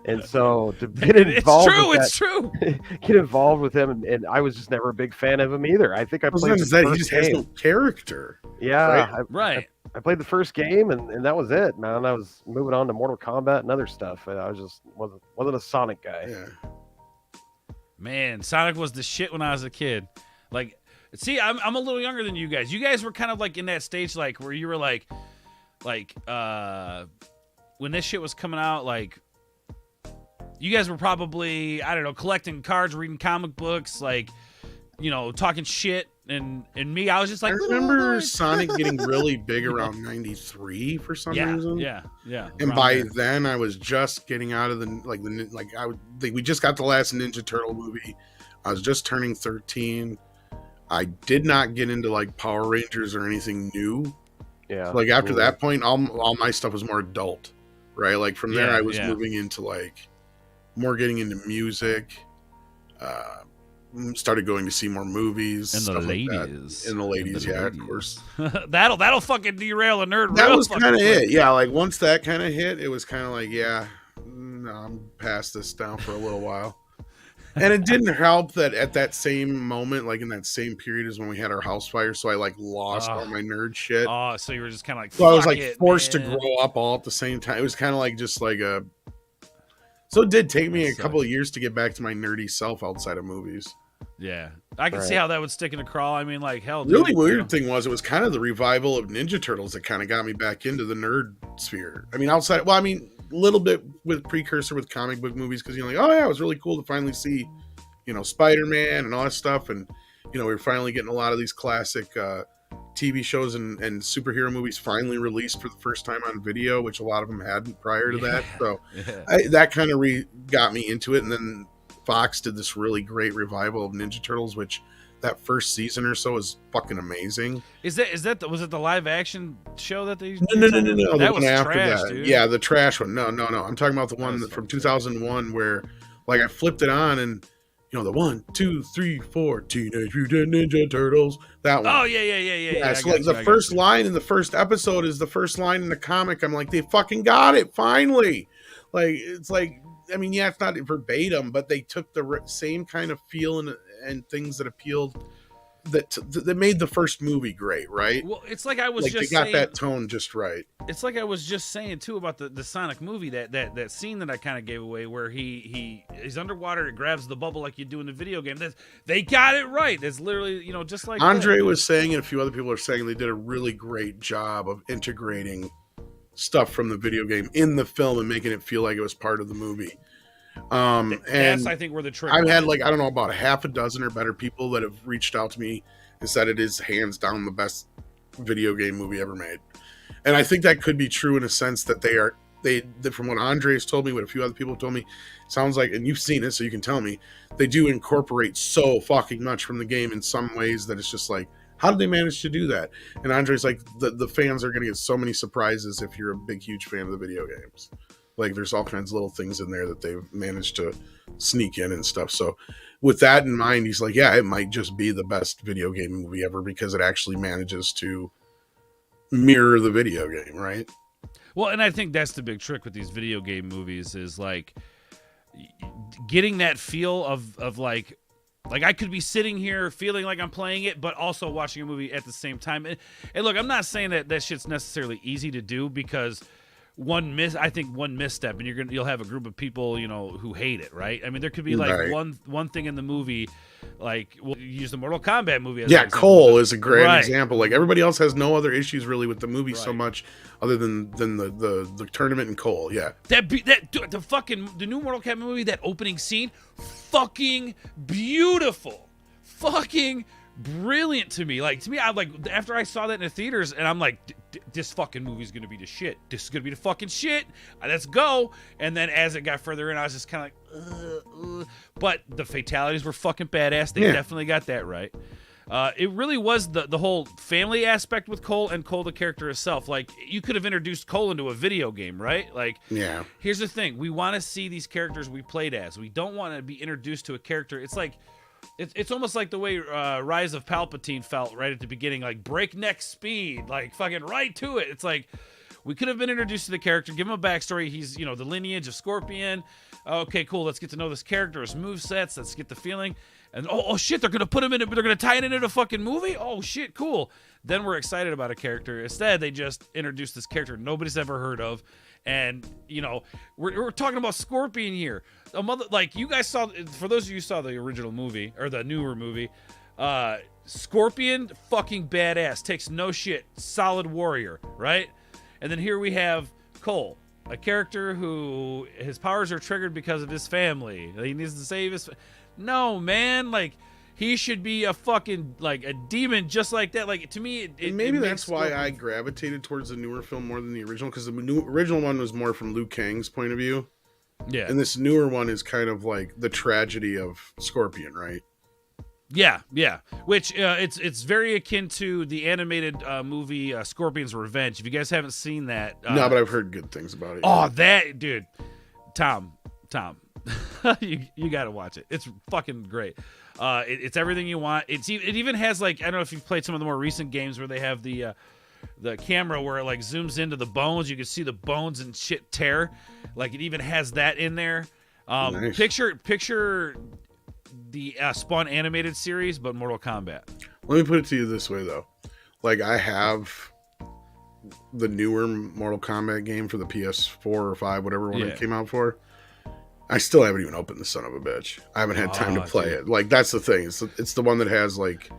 And so to get involved, it's true. Get involved with him, and I was just never a big fan of him either. I think I played the first he just has no character. Yeah, right. I played the first game, and that was it, man. I was moving on to Mortal Kombat and other stuff. I was just wasn't a Sonic guy. Yeah. Man, Sonic was the shit when I was a kid. Like, see, I'm a little younger than you guys. You guys were kind of like in that stage, like where you were like when this shit was coming out, like. You guys were probably, I don't know, collecting cards, reading comic books, like, you know, talking shit. And me, I was just like, I remember Sonic getting really big around 93 for some reason. Yeah. And by then, I was just getting out of we just got the last Ninja Turtle movie. I was just turning 13. I did not get into like Power Rangers or anything new. Yeah. So, like after that point, all my stuff was more adult, right? Like from there, I was moving into like more getting into music. Started going to see more movies. And the ladies. And the ladies, of course. that'll fucking derail a nerd. That was kind of it. Yeah, like once that kind of hit, it was kind of like, I'm past this down for a little while. And it didn't help that at that same moment, like in that same period, is when we had our house fire. So I like lost all my nerd shit. Oh, so you were just kind of like, so I was like forced to grow up all at the same time. It was kind of like just like a. So it did take me a couple of years to get back to my nerdy self outside of movies. Yeah, I can see how that would stick in a crawl. I mean, like, hell. Really weird thing was, it was kind of the revival of Ninja Turtles that kind of got me back into the nerd sphere. I mean, a little bit with precursor with comic book movies, because you're like, oh yeah, it was really cool to finally see, Spider-Man and all that stuff, and we were finally getting a lot of these classic TV shows and superhero movies finally released for the first time on video, which a lot of them hadn't prior to that. So that kind of got me into it, and then Fox did this really great revival of Ninja Turtles, which that first season or so is fucking amazing. Was it the live action show that they? No. That was trash, dude. Yeah, the trash one. No. I'm talking about the one from 2001 where, like, I flipped it on and the 1, 2, 3, 4 Teenage Mutant Ninja Turtles. That one. Oh yeah. So like the first line in the first episode is the first line in the comic. I'm like, they fucking got it finally. Like, it's like, I mean, yeah, it's not verbatim, but they took the same kind of feel and things that appealed that made the first movie great, right? Well, it's like I was just they got that tone just right. It's like I was just saying too about the Sonic movie, that scene that I kind of gave away where he's underwater and grabs the bubble like you do in the video game. They got it right. That's literally just like Andre was saying, and a few other people are saying, they did a really great job of integrating stuff from the video game in the film and making it feel like it was part of the movie. And that's, I think, where the trick. I've had I don't know, about a half a dozen or better people that have reached out to me and said it is hands down the best video game movie ever made. And I think that could be true in a sense that they from what Andre's told me, what a few other people have told me, sounds like, and you've seen it, so you can tell me, they do incorporate so fucking much from the game in some ways that it's just like, how did they manage to do that? And Andre's like, the fans are going to get so many surprises if you're a big, huge fan of the video games. Like, there's all kinds of little things in there that they've managed to sneak in and stuff. So with that in mind, he's like, yeah, it might just be the best video game movie ever because it actually manages to mirror the video game, right? Well, and I think that's the big trick with these video game movies is, like, getting that feel of like I could be sitting here feeling like I'm playing it, but also watching a movie at the same time. And look, I'm not saying that shit's necessarily easy to do, because one misstep, and you'll have a group of people, who hate it, right? I mean, there could be like one thing in the movie, like we'll use the Mortal Kombat movie as an example. Cole is a great example. Like everybody else has no other issues really with the movie so much, other than the tournament and Cole. Yeah, the new Mortal Kombat movie, that opening scene, fucking beautiful, fucking brilliant to me. Like, I'm like, after I saw that in the theaters, and I'm like, this fucking movie's gonna be the shit. This is gonna be the fucking shit. Let's go. And then as it got further in, I was just kind of like, but the fatalities were fucking badass. They definitely got that right. It really was the whole family aspect with Cole, and Cole the character itself. Like, you could have introduced Cole into a video game, right? Like, here's the thing: we want to see these characters we played as. We don't want to be introduced to a character. It's like, it's almost like the way Rise of Palpatine felt right at the beginning, like breakneck speed, like fucking right to it. It's like, we could have been introduced to the character, give him a backstory. He's, the lineage of Scorpion. Okay, cool. Let's get to know this character, his movesets. Let's get the feeling. And oh shit, they're gonna put him in it. They're gonna tie it into the fucking movie. Oh shit, cool. Then we're excited about a character. Instead, they just introduced this character nobody's ever heard of, and we're talking about Scorpion here. Like you guys saw, for those of you who saw the original movie or the newer movie, Scorpion, fucking badass, takes no shit, solid warrior, right? And then here we have Cole, a character who his powers are triggered because of his family. He needs to save his. No, man, like, he should be a fucking, like, a demon just like that. Like, to me, maybe that's why I gravitated towards the newer film more than the original, because the original one was more from Liu Kang's point of view. Yeah. And this newer one is kind of like the tragedy of Scorpion, right? Yeah. Which, it's very akin to the animated movie Scorpion's Revenge. If you guys haven't seen that. No, but I've heard good things about it. Oh, that, dude. Tom. you gotta watch it. It's fucking great. It's everything you want. It even has, like, I don't know if you've played some of the more recent games where they have the camera where it like zooms into the bones. You can see the bones and shit tear. Like, it even has that in there. Nice. Picture the Spawn animated series, but Mortal Kombat. Let me put it to you this way though. Like, I have the newer Mortal Kombat game for the PS4 or 5, whatever one it came out for. I still haven't even opened the son of a bitch. I haven't had time to play it. Like, that's the thing. It's the one that has, like,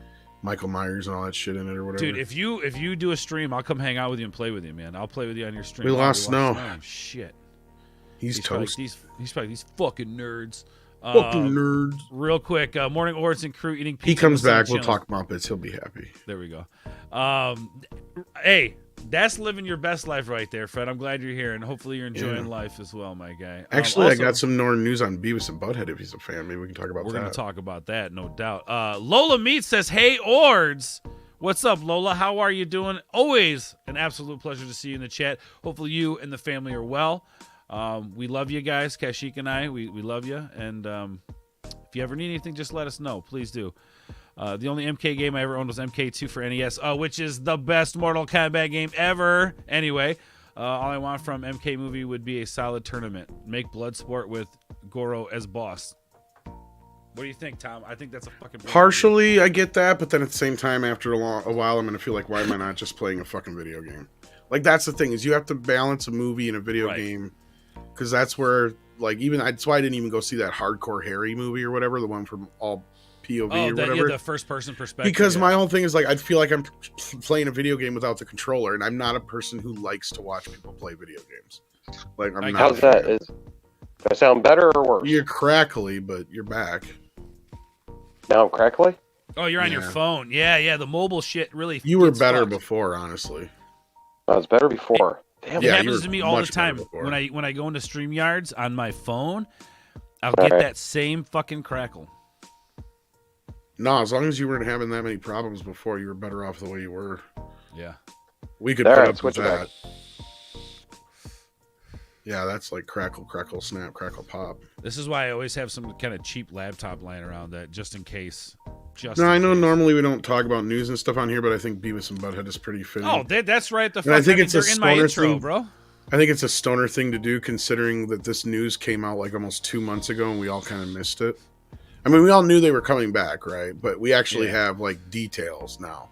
Michael Myers and all that shit in it or whatever. Dude, if you do a stream, I'll come hang out with you and play with you, man. I'll play with you on your stream. We lost Snow. Shit. He's toast. He's probably these fucking nerds. Fucking nerds. Real quick, Morning Ords and crew eating pizza. He comes back. We'll talk Muppets. He'll be happy. There we go. Hey, that's living your best life right there, Fred. I'm glad you're here, and hopefully you're enjoying life as well, my guy. Actually, I got some more news on Beavis and Butthead if he's a fan. Maybe we can talk about that. We're going to talk about that, no doubt. Lola Meat says, hey, Ords. What's up, Lola? How are you doing? Always an absolute pleasure to see you in the chat. Hopefully you and the family are well. We love you guys, Kashik and I. We love you, and if you ever need anything, just let us know. Please do. The only MK game I ever owned was MK2 for NES, which is the best Mortal Kombat game ever. Anyway, all I want from MK movie would be a solid tournament. Make Bloodsport with Goro as boss. What do you think, Tom? I think that's a fucking... Partially, I get that, but then at the same time, after a while, I'm going to feel like, why am I not just playing a fucking video game? Like, that's the thing, is you have to balance a movie and a video game, because that's where, like, that's why I didn't even go see that Hardcore Harry movie or whatever, the one from all... POV or whatever. Yeah, the first person perspective. Because my whole thing is, like, I feel like I'm playing a video game without the controller, and I'm not a person who likes to watch people play video games. Like, I'm not. How's that? Do I sound better or worse? You're crackly, but you're back. Now I'm crackly? Oh, you're on your phone. Yeah, the mobile shit really... You were better before, honestly. I was better before. Damn, it happens to me all the time. When I go into StreamYards on my phone, I'll get that same fucking crackle. No, as long as you weren't having that many problems before, you were better off the way you were. Yeah. We could put up with that. Yeah, that's like crackle, snap, crackle, pop. This is why I always have some kind of cheap laptop lying around that, just in case. I know normally we don't talk about news and stuff on here, but I think Beavis and Butthead is pretty fitting. Oh, that's right. I think it's a stoner thing, bro. I think it's a stoner thing to do, considering that this news came out like almost 2 months ago, and we all kind of missed it. I mean, we all knew they were coming back, right? But we actually have like details now.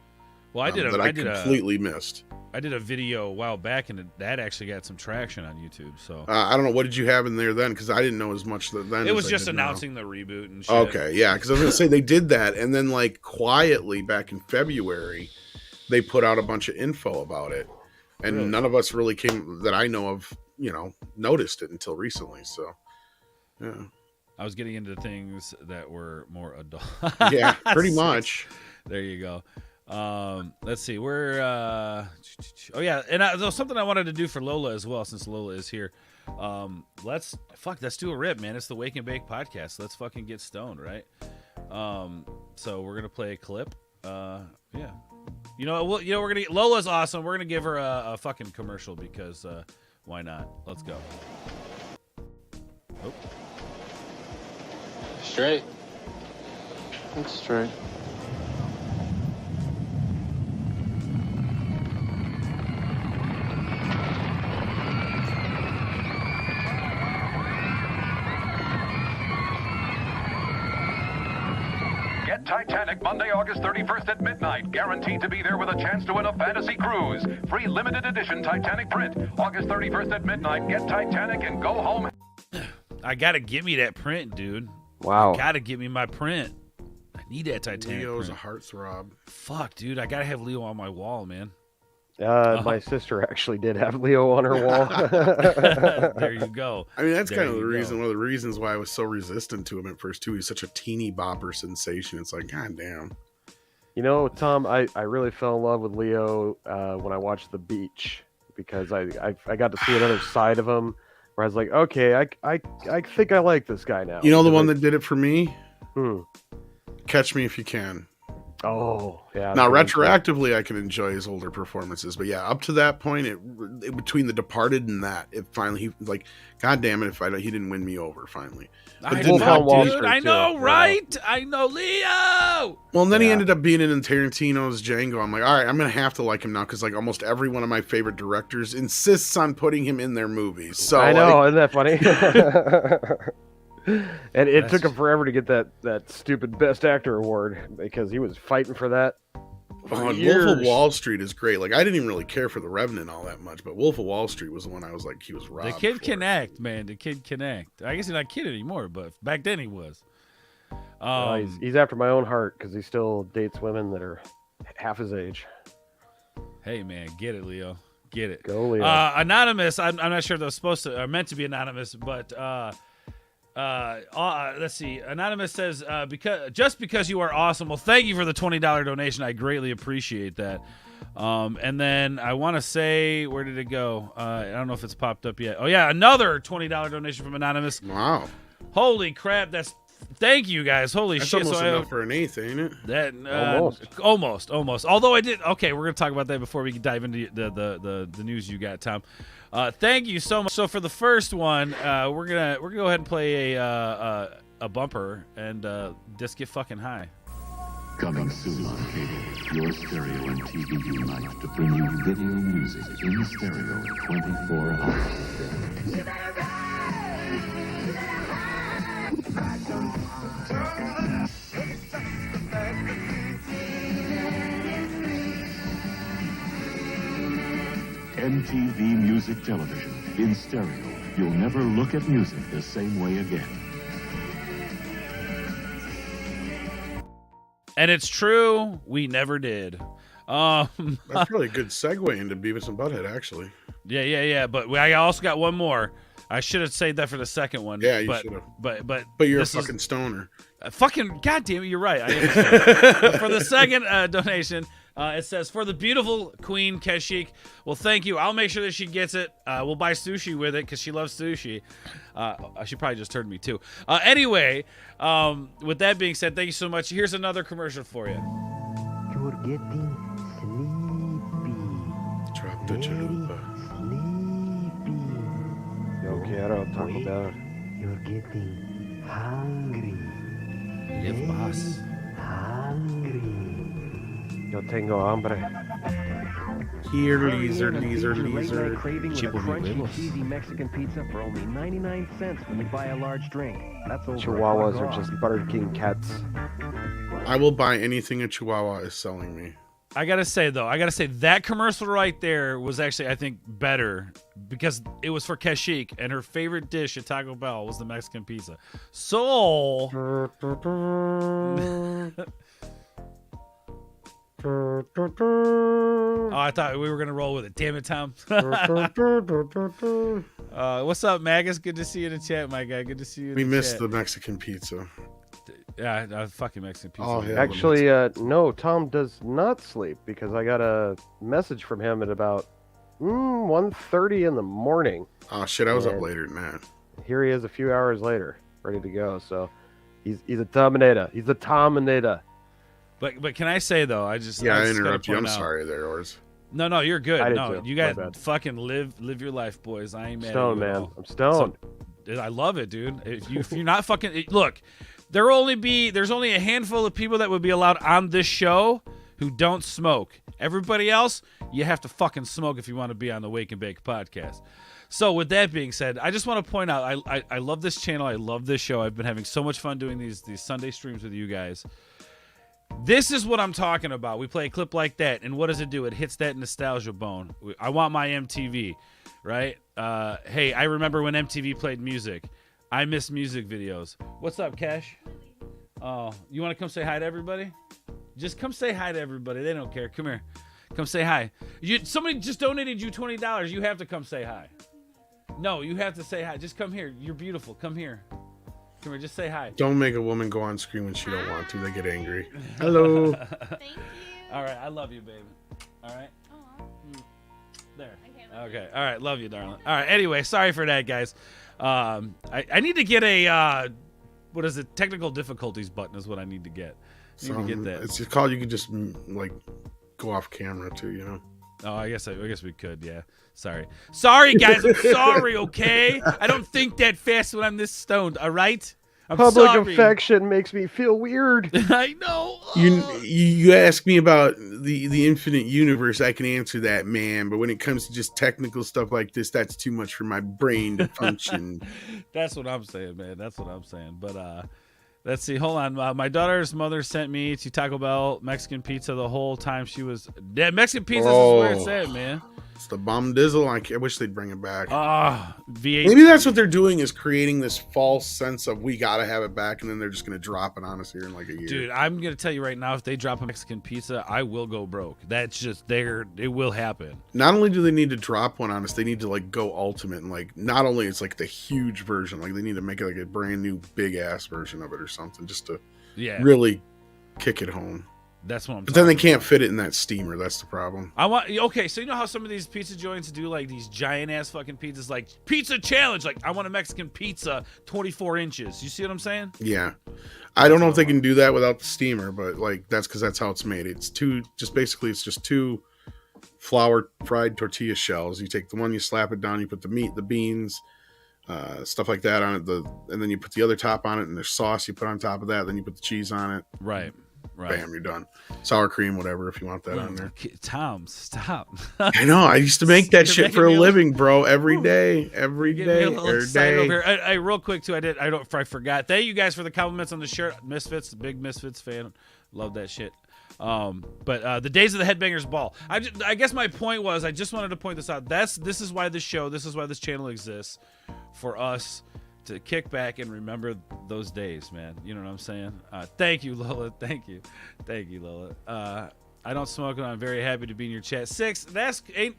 Well, I completely missed. I did a video a while back, and that actually got some traction on YouTube. So I don't know, what did you have in there then? Because I didn't know as much then. It was as just I did announcing now. the reboot and shit. Okay, yeah, because I was gonna say they did that, and then like quietly back in February, they put out a bunch of info about it, and none of us really that I know of, noticed it until recently. So, yeah, I was getting into things that were more adult. Yeah, pretty much. There you go. Let's see. We're oh yeah, and there was something I wanted to do for Lola as well, since Lola is here. Let's do a rip, man. It's the Wake and Bake podcast. Let's fucking get stoned, right? So we're gonna play a clip. Yeah. We're gonna Lola's awesome. We're gonna give her a fucking commercial because why not? Let's go. Oh. Straight. It's straight. Get Titanic Monday, August 31st at midnight. Guaranteed to be there with a chance to win a fantasy cruise. Free limited edition Titanic print. August 31st at midnight. Get Titanic and go home. I gotta get me that print, dude. Wow. Gotta get me my print. I need that Titanic Leo's print. a heartthrob. Fuck, dude. I gotta have Leo on my wall, man. My sister actually did have Leo on her wall. There you go. I mean, that's There kind of the you reason. go. One of the reasons why I was so resistant to him at first too. He's such a teeny bopper sensation. It's like, god damn. Tom, I really fell in love with Leo when I watched The Beach, because I got to see another side of him where I was like, okay, I think I like this guy now. You know the one that did it for me? Hmm. Catch Me If You Can. Oh, yeah. Now, retroactively, I can enjoy his older performances, but yeah, up to that point, between The Departed and that, it finally, he like, god damn it, he didn't win me over finally. But Dude, I know, right? I know, Leo. Well, and then he ended up being in Tarantino's Django. I'm like, all right, I'm gonna have to like him now because like almost every one of my favorite directors insists on putting him in their movies. So I know, isn't that funny? And it took him forever to get that stupid Best Actor award because he was fighting for that. Wolf of Wall Street is great. Like, I didn't even really care for The Revenant all that much, but Wolf of Wall Street was the one I was like, he was robbed. The kid can act, man. The kid can act. I guess he's not a kid anymore, but back then he was. He's after my own heart because he still dates women that are half his age. Hey, man, get it, Leo. Get it. Go, Leo. Anonymous. I'm not sure if that was supposed to or meant to be anonymous, but let's see. Anonymous says, because you are awesome. Well, thank you for the $20 donation. I greatly appreciate that. And then I want to say, where did it go? I don't know if it's popped up yet. Oh yeah, another $20 donation from Anonymous. Wow. Holy crap! Thank you guys. Holy That's shit! Almost enough for an eighth, ain't it? That almost. Although I did. Okay, we're gonna talk about that before we dive into the news you got, Tom. Thank you so much. So for the first one, we're gonna go ahead and play a bumper and just get fucking high. Coming soon on cable, your stereo and TV unite to bring you video music in stereo 24 hours a day. MTV Music Television in stereo. You'll never look at music the same way again. And it's true, we never did. That's really a good segue into Beavis and Butthead, actually. Yeah. But I also got one more. I should have saved that for the second one. Yeah, you should have. But you're a fucking stoner. Fucking goddamn it, you're right. I am. But for the second donation, it says, for the beautiful Queen Keshik. Well, thank you. I'll make sure that she gets it. We'll buy sushi with it because she loves sushi. She probably just heard me too. Anyway, with that being said, thank you so much. Here's another commercial for you. You're getting sleepy. Drop the chalupa. Yo quiero Taco Bell. You're getting hungry. Live boss. Hungry. Yo tengo hambre. Here, leaser. Crunchy, cheesy Mexican pizza for only 99 cents when you buy a large drink. That's over. Chihuahuas are just Burger King cats. I will buy anything a Chihuahua is selling me. I gotta say that commercial right there was actually, I think, better because it was for Kashyyyk, and her favorite dish at Taco Bell was the Mexican pizza. So, oh, I thought we were gonna roll with it. Damn it, Tom. What's up, Magus? Good to see you in the chat, my guy. Good to see you. We missed the Mexican pizza. Yeah, fucking Mexican pizza. Oh, yeah, actually, no, Tom does not sleep because I got a message from him at about 1:30 in the morning. Oh shit, I was up later than that. Here he is a few hours later, ready to go. So he's a Terminator. He's a Terminator. But can I say though, I interrupt you. I'm sorry there, Ors. No, you're good. I did No, too. you guys fucking live your life, boys. I ain't mad at you man. at all. I'm stoned. So, I love it, dude. If you're not fucking look, there's only a handful of people that would be allowed on this show who don't smoke. Everybody else, you have to fucking smoke if you want to be on the Wake and Bake podcast. So with that being said, I just want to point out I love this channel. I love this show. I've been having so much fun doing these Sunday streams with you guys. This is what I'm talking about. We play a clip like that, and what does it do? It hits that nostalgia bone. I want my MTV, right? Hey, I remember when MTV played music. I miss music videos. What's up, Cash? Oh, you want to come say hi to everybody? Just come say hi to everybody. They don't care. Come here. Come say hi. Somebody just donated you $20. You have to come say hi. No, you have to say hi. Just come here. You're beautiful. Come here. Come here. Just say hi. Don't make a woman go on screen when she don't want to. They get angry. Hello. Thank you. All right. I love you, baby. All right. There. Okay. All right. Love you, darling. All right. Anyway, sorry for that, guys. I need to get a what is it? Technical difficulties button is what I need to get. I need to get that. It's called. You could just like go off camera too. You know. Oh, I guess we could. Yeah. Sorry, guys. I'm sorry. Okay. I don't think that fast when I'm this stoned. All right. I'm Public sorry. affection makes me feel weird. I know. You ask me about the infinite universe, I can answer that, man. But when it comes to just technical stuff like this, that's too much for my brain to function. That's what I'm saying, man. That's what I'm saying. But let's see. Hold on. My daughter's mother sent me to Taco Bell Mexican pizza the whole time she was. Yeah, Mexican pizza is where it's at, man. It's the bomb dizzle. I wish they'd bring it back. V8. Maybe that's what they're doing, is creating this false sense of we gotta have it back, and then they're just gonna drop it on us here in like a year. Dude, I'm gonna tell you right now, if they drop a Mexican pizza, I will go broke. That's just there. It will happen. Not only do they need to drop one on us, they need to like go ultimate, and like not only it's like the huge version, like they need to make it like a brand new big ass version of it or something, just to really kick it home. That's what I'm. But then they can't fit it in that steamer. That's the problem. Okay, so you know how some of these pizza joints do like these giant ass fucking pizzas, like pizza challenge. Like I want a Mexican pizza, 24 inches. You see what I'm saying? Yeah, I don't know if they can do that without the steamer, but like that's because that's how it's made. It's just two flour fried tortilla shells. You take the one, you slap it down, you put the meat, the beans, stuff like that on it, and then you put the other top on it, and there's sauce you put on top of that. Then you put the cheese on it. Right. Bam, you're done. Sour cream, whatever, if you want that on there. Tom, stop. I know. I used to make that shit for a living, bro. Every day. Every day. Real quick, too, I forgot. Thank you guys for the compliments on the shirt. Misfits, big Misfits fan. Love that shit. But the Days of the Headbangers Ball. I guess my point was, I just wanted to point this out. This is why this channel exists, for us to kick back and remember those days, man. You know what I'm saying? Thank you, Lola. Thank you, Lola. I don't smoke, and I'm very happy to be in your chat. 6,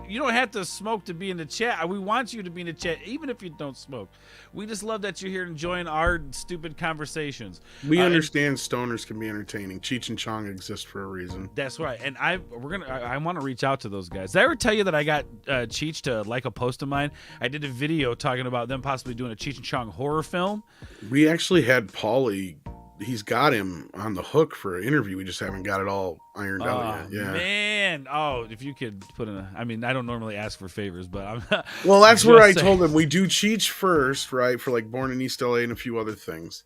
you don't have to smoke to be in the chat. We want you to be in the chat, even if you don't smoke. We just love that you're here enjoying our stupid conversations. We understand stoners can be entertaining. Cheech and Chong exist for a reason. That's right. And I want to reach out to those guys. Did I ever tell you that I got Cheech to like a post of mine? I did a video talking about them possibly doing a Cheech and Chong horror film. We actually had Paulie. He's got him on the hook for an interview. We just haven't got it all ironed out yet. Yeah, man. Oh, if you could put in I don't normally ask for favors, but I'm. Well, that's where I told him we do Cheech first, right? For like Born in East LA and a few other things.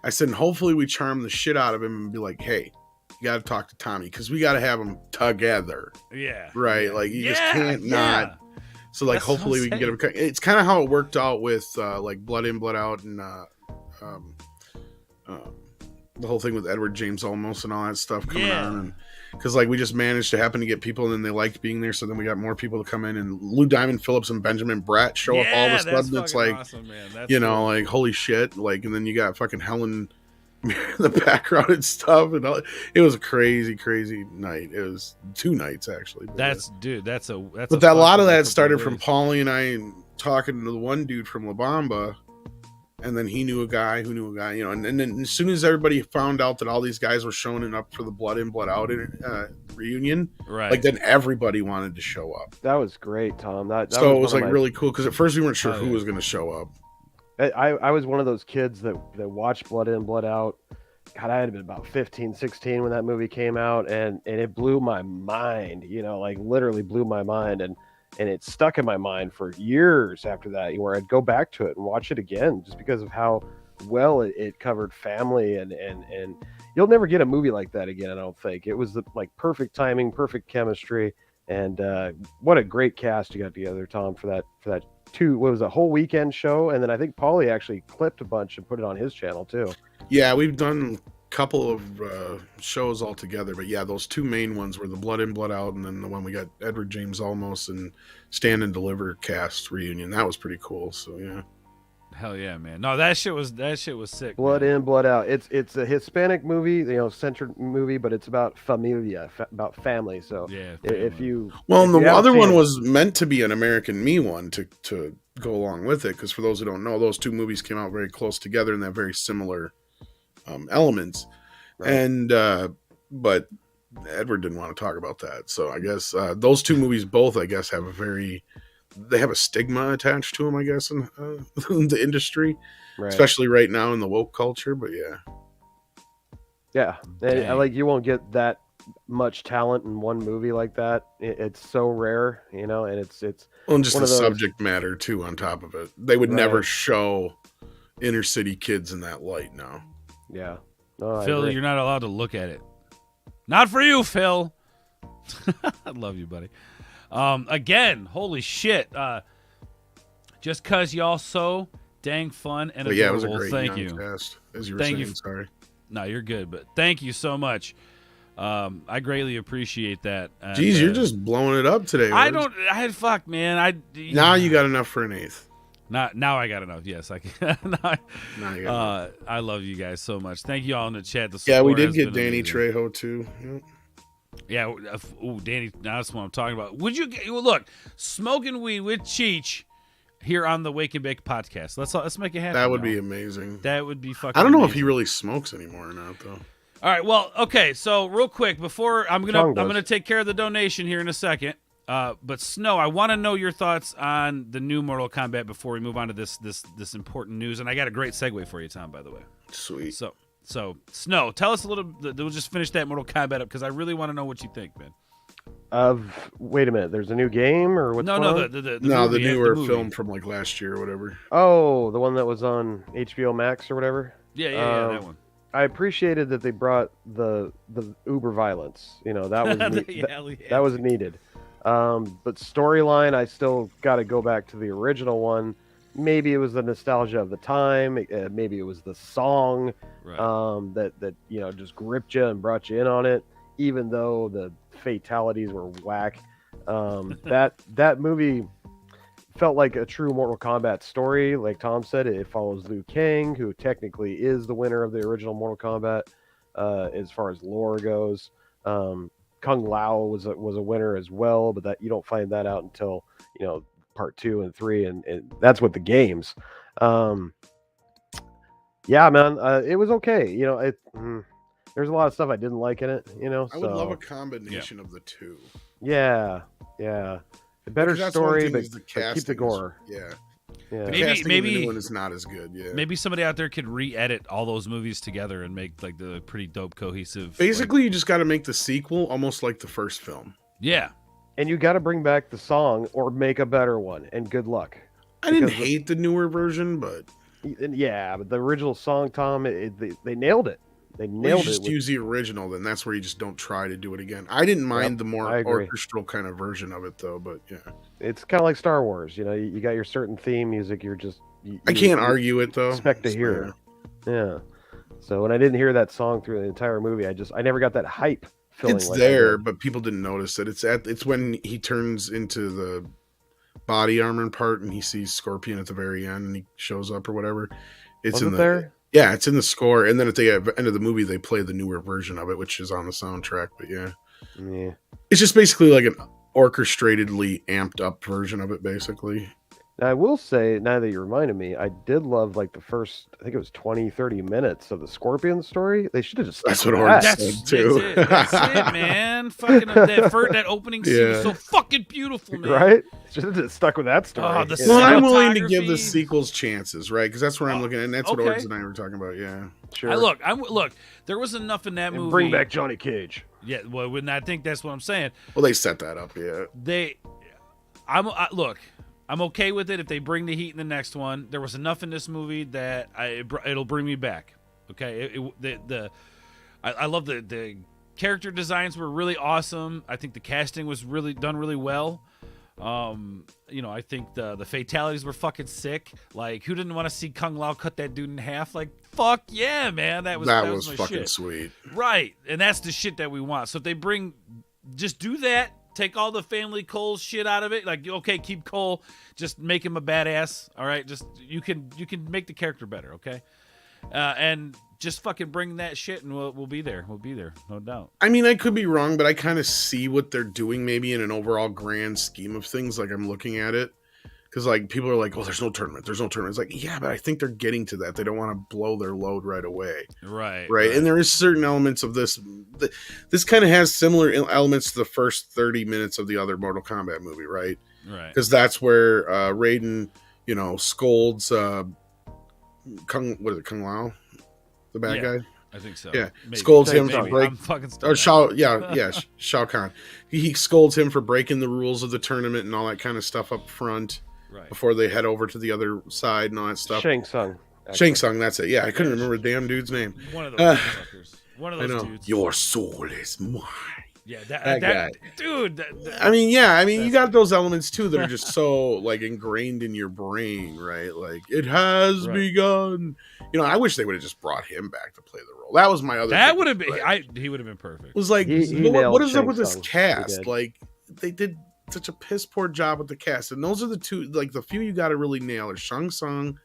I said, and hopefully we charm the shit out of him and be like, hey, you got to talk to Tommy because we got to have them together. Yeah. Right. Like you just can't not. So like, hopefully we can get him. It's kind of how it worked out with like Blood In, Blood Out, and the whole thing with Edward James Olmos and all that stuff coming on, because like we just managed to happen to get people, and then they liked being there, so then we got more people to come in, and Lou Diamond Phillips and Benjamin Bratt show up all of a sudden. It's like, awesome, man. That's you know, cool. like holy shit, like, and then you got fucking Helen in the background and stuff, and all. It was a crazy night. It was 2 nights actually. But That's a lot of that started from Paulie and I talking to the one dude from La Bamba, and then he knew a guy who knew a guy, you know, and then as soon as everybody found out that all these guys were showing up for the Blood In, Blood Out reunion, right? Like then everybody wanted to show up. That was great, Tom. That so it was like really cool because at first we weren't sure who was going to show up. I was one of those kids that watched Blood In, Blood Out. God, I had been about 15, 16 when that movie came out, and it blew my mind, you know, like literally blew my mind, and it stuck in my mind for years after that, where I'd go back to it and watch it again just because of how well it covered family, and you'll never get a movie like that again, I don't think. It was the like perfect timing, perfect chemistry, and what a great cast you got together, Tom, for that what was a whole weekend show. And then I think Paulie actually clipped a bunch and put it on his channel too. Yeah, we've done a couple of shows all together, but yeah, those 2 main ones were the Blood In, Blood Out, and then the one we got Edward James Olmos and Stand and Deliver cast reunion. That was pretty cool. So yeah. Hell yeah, man. No, that shit was sick. Blood In, Blood Out. It's a Hispanic movie, you know, centered movie, but it's about familia, about family. So yeah, if you the other one was meant to be an American Me one to go along with it, because for those who don't know, those 2 movies came out very close together and they have very similar elements, right. And but Edward didn't want to talk about that. So I guess those 2 movies both, I guess, have they have a stigma attached to them, I guess, in the industry, right. Especially right now in the woke culture. But yeah, and like you won't get that much talent in one movie like that. It's so rare, you know, and it's well, and just the subject matter too. On top of it, they would never show inner city kids in that light now. Yeah, no, Phil, you're not allowed to look at it. Not for you, Phil. I love you, buddy. Again, holy shit. Just cause y'all so dang fun and adorable. Yeah, it was a great thank you. Cast, as you were saying, sorry. No, you're good, but thank you so much. I greatly appreciate that. And, jeez, you're just blowing it up today. Fuck, man. Now you got enough for an 8th. Now I got enough. Yes, I can. I love you guys so much. Thank you all in the chat. Yeah, we did get Danny Trejo too. Yep. Yeah, Danny. Now that's what I'm talking about. Would you look smoking weed with Cheech here on the Wake and Bake podcast? Let's make it happen. That would be amazing. That would be fucking. I don't know amazing. if he really smokes anymore or not, though. All right. Well, okay. So real quick before I'm gonna take care of the donation here in a second. But Snow, I want to know your thoughts on the new Mortal Kombat before we move on to this important news. And I got a great segue for you, Tom, by the way. Sweet. So Snow, tell us a little. We'll just finish that Mortal Kombat up because I really want to know what you think, man. Wait a minute. There's a new game or what's going on? The newer film from like last year or whatever. Oh, the one that was on HBO Max or whatever. Yeah, that one. I appreciated that they brought the uber violence. You know, that was that was needed. But storyline, I still got to go back to the original one. Maybe it was the nostalgia of the time. Maybe it was the song that you know just gripped you and brought you in on it. Even though the fatalities were whack, that movie felt like a true Mortal Kombat story. Like Tom said, it follows Liu Kang, who technically is the winner of the original Mortal Kombat as far as lore goes. Kung Lao was a winner as well, but that you don't find that out until part 2 and 3, and that's with the games. Yeah, man, it was okay. There's a lot of stuff I didn't like in it. I would love a combination of the two. Yeah. A better story, but keep the gore. Yeah. Maybe the new one is not as good. Yeah. Maybe somebody out there could re-edit all those movies together and make like the pretty dope cohesive. Basically, you just got to make the sequel almost like the first film. Yeah. And you got to bring back the song or make a better one. And good luck. I didn't hate the newer version, but but the original song, Tom, they nailed it. They nailed it. Just use the original, then that's where you just don't try to do it again. I didn't mind the more orchestral kind of version of it, though. But yeah, it's kind of like Star Wars. You got your certain theme music. You're just I can't argue it though. Expect to hear it. Yeah. So when I didn't hear that song through the entire movie, I never got that hype It's there, but people didn't notice it. It's when he turns into the body armor part and he sees Scorpion at the very end and he shows up or whatever. It's there. Yeah, it's in the score, and then at the end of the movie they play the newer version of it, which is on the soundtrack. But yeah, it's just basically like an orchestratedly amped up version of it, basically. Now, I will say, now that you reminded me, I did love like the first, I think it was 20-30 minutes of the Scorpion story. They should have just That's what Horn said too. That's it, man. Fucking that opening scene was so fucking beautiful, man. Right? Should have just stuck with that story. I'm willing to give the sequels chances, right? Because that's where I'm looking at, and that's what Ords and I were talking about. Yeah, sure. Look. There was enough in that movie. Bring back Johnny Cage. Yeah, well, I think that's what I'm saying. Well, they set that up. Yeah, look. I'm okay with it if they bring the heat in the next one. There was enough in this movie that it'll bring me back. Okay, I love the character designs were really awesome. I think the casting was done really well. I think the fatalities were fucking sick. Like, who didn't want to see Kung Lao cut that dude in half? Like, fuck yeah, man. That was my fucking shit. Sweet. Right, and that's the shit that we want. So if they just do that. Take all the family Cole shit out of it. Like, okay, keep Cole. Just make him a badass. All right, just you can make the character better. Okay, and just fucking bring that shit, and we'll be there. We'll be there, no doubt. I mean, I could be wrong, but I kind of see what they're doing, maybe in an overall grand scheme of things. Like, I'm looking at it because like people are like, "Oh, there's no tournament. There's no tournament." It's like, yeah, but I think they're getting to that. They don't want to blow their load right away. Right. And there is certain elements of this. This kind of has similar elements to the first 30 minutes of the other Mortal Kombat movie, right? Right. Because that's where Raiden, scolds Kung Lao, the bad guy. I think so. Yeah, maybe. Scolds him for breaking. Shao. Shao Kahn. He scolds him for breaking the rules of the tournament and all that kind of stuff up front. Right. Before they head over to the other side and all that stuff. Shang Tsung. Shang Tsung, that's it. Yeah, I couldn't remember the damn dude's name. One of those fuckers. One of those dudes. Your soul is mine. Yeah, that guy. Dude. I mean, you got those elements too that are just so like ingrained in your brain, right? Like, it has begun. I wish they would have just brought him back to play the role. That was my other. That would have been. He would have been perfect. It was like, what is up with this cast? Like, they did such a piss poor job with the cast, and those are the two, like, the few you got to really nail are Shang Tsung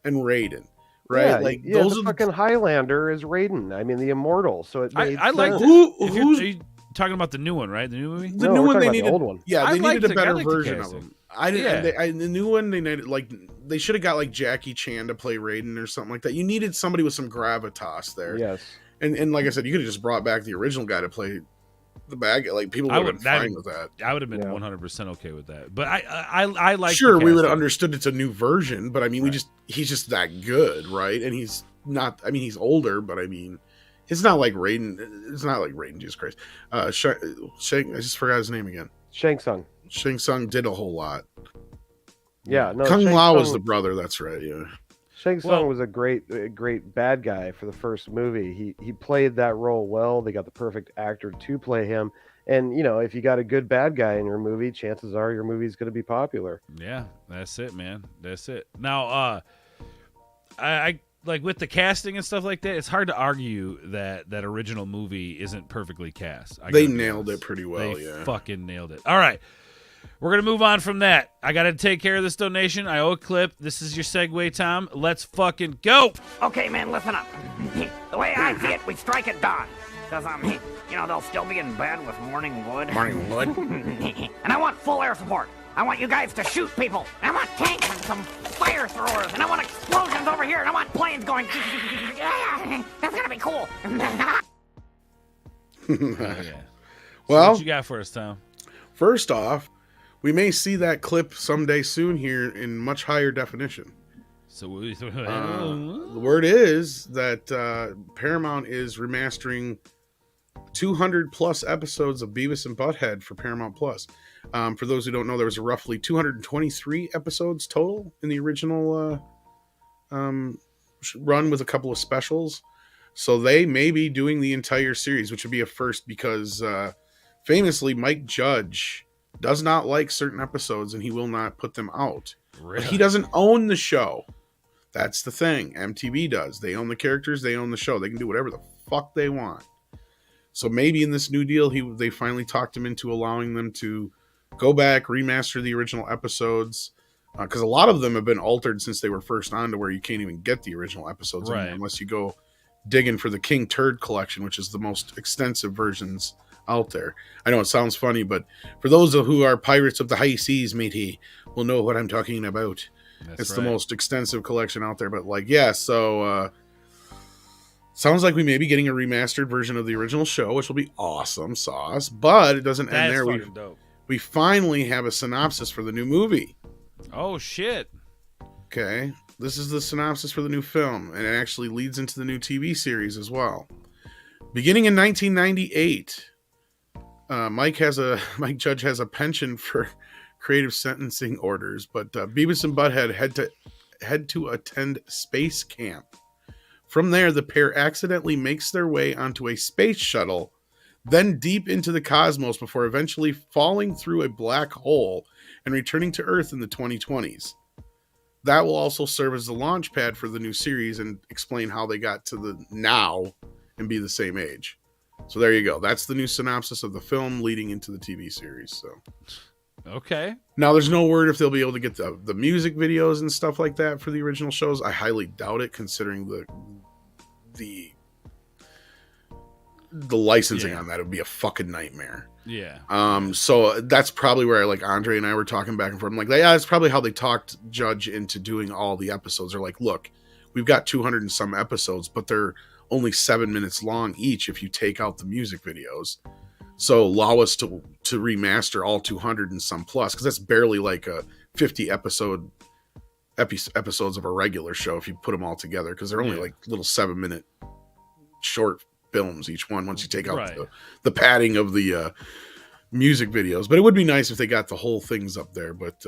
and Raiden, right? Yeah, those are fucking Highlander is Raiden. I mean, the immortal. So it made I like who's talking about the new one, right? The new movie. The new one they needed. The old one. Yeah, they needed a better version of him. I didn't. Yeah. The new one they needed, like, they should have got like Jackie Chan to play Raiden or something like that. You needed somebody with some gravitas there. Yes. And like I said, you could have just brought back the original guy to play the bad guy. Like, people would have been fine with that. I would have been 100% okay with that. But I like. Sure, we would have understood it's a new version, but I mean, he's just that good, right? And he's not. I mean, he's older, but I mean, it's not like Raiden. It's not like Raiden. Jesus Christ. Shang. I just forgot his name again. Shang Tsung. Shang Tsung did a whole lot. Yeah, no. Kung Lao was the brother. That's right. Yeah. Shang Tsung was a great bad guy for the first movie. He played that role well. They got the perfect actor to play him. And, if you got a good bad guy in your movie, chances are your movie's going to be popular. Yeah, that's it, man. That's it. Now, I like, with the casting and stuff like that, it's hard to argue that original movie isn't perfectly cast. They nailed it pretty well. They fucking nailed it. All right. We're going to move on from that. I got to take care of this donation. I owe a clip. This is your segue, Tom. Let's fucking go. Okay, man, listen up. The way I see it, we strike at dawn. Because, they'll still be in bed with morning wood. Morning wood? And I want full air support. I want you guys to shoot people. And I want tanks and some fire throwers. And I want explosions over here. And I want planes going. That's going to be cool. Well, what you got for us, Tom? First off, we may see that clip someday soon here in much higher definition. So the word is that Paramount is remastering 200 plus episodes of Beavis and Butthead for Paramount Plus. For those who don't know, there was roughly 223 episodes total in the original run with a couple of specials. So they may be doing the entire series, which would be a first because famously Mike Judge does not like certain episodes and he will not put them out. Really? But he doesn't own the show. That's the thing. MTV does. They own the characters. They own the show. They can do whatever the fuck they want. So maybe in this new deal, they finally talked him into allowing them to go back, remaster the original episodes, because a lot of them have been altered since they were first on to where you can't even get the original episodes anymore unless you go digging for the King Turd collection, which is the most extensive versions out there. I know it sounds funny, but for those who are pirates of the high seas, matey, will know what I'm talking about. It's the most extensive collection out there. But so sounds like we may be getting a remastered version of the original show, which will be awesome sauce. But it doesn't end there. We finally have a synopsis for the new movie. Oh, shit. Okay. This is the synopsis for the new film, and it actually leads into the new TV series as well. Beginning in 1998, Mike Judge has a penchant for creative sentencing orders, but Beavis and Butthead head to attend space camp. From there, the pair accidentally makes their way onto a space shuttle, then deep into the cosmos before eventually falling through a black hole and returning to Earth in the 2020s. That will also serve as the launch pad for the new series and explain how they got to the now and be the same age. So there you go. That's the new synopsis of the film leading into the TV series. So, okay. Now there's no word if they'll be able to get the music videos and stuff like that for the original shows. I highly doubt it, considering the licensing on that would be a fucking nightmare. Yeah. So that's probably where Andre and I were talking back and forth. I'm like, yeah, that's probably how they talked Judge into doing all the episodes. They're like, look, we've got 200 and some episodes, but they're only 7 minutes long each if you take out the music videos. So allow us to remaster all 200 and some plus, because that's barely like a 50 episodes of a regular show if you put them all together, because they're only like little 7-minute short films each one once you take out the padding of the music videos. But it would be nice if they got the whole things up there. But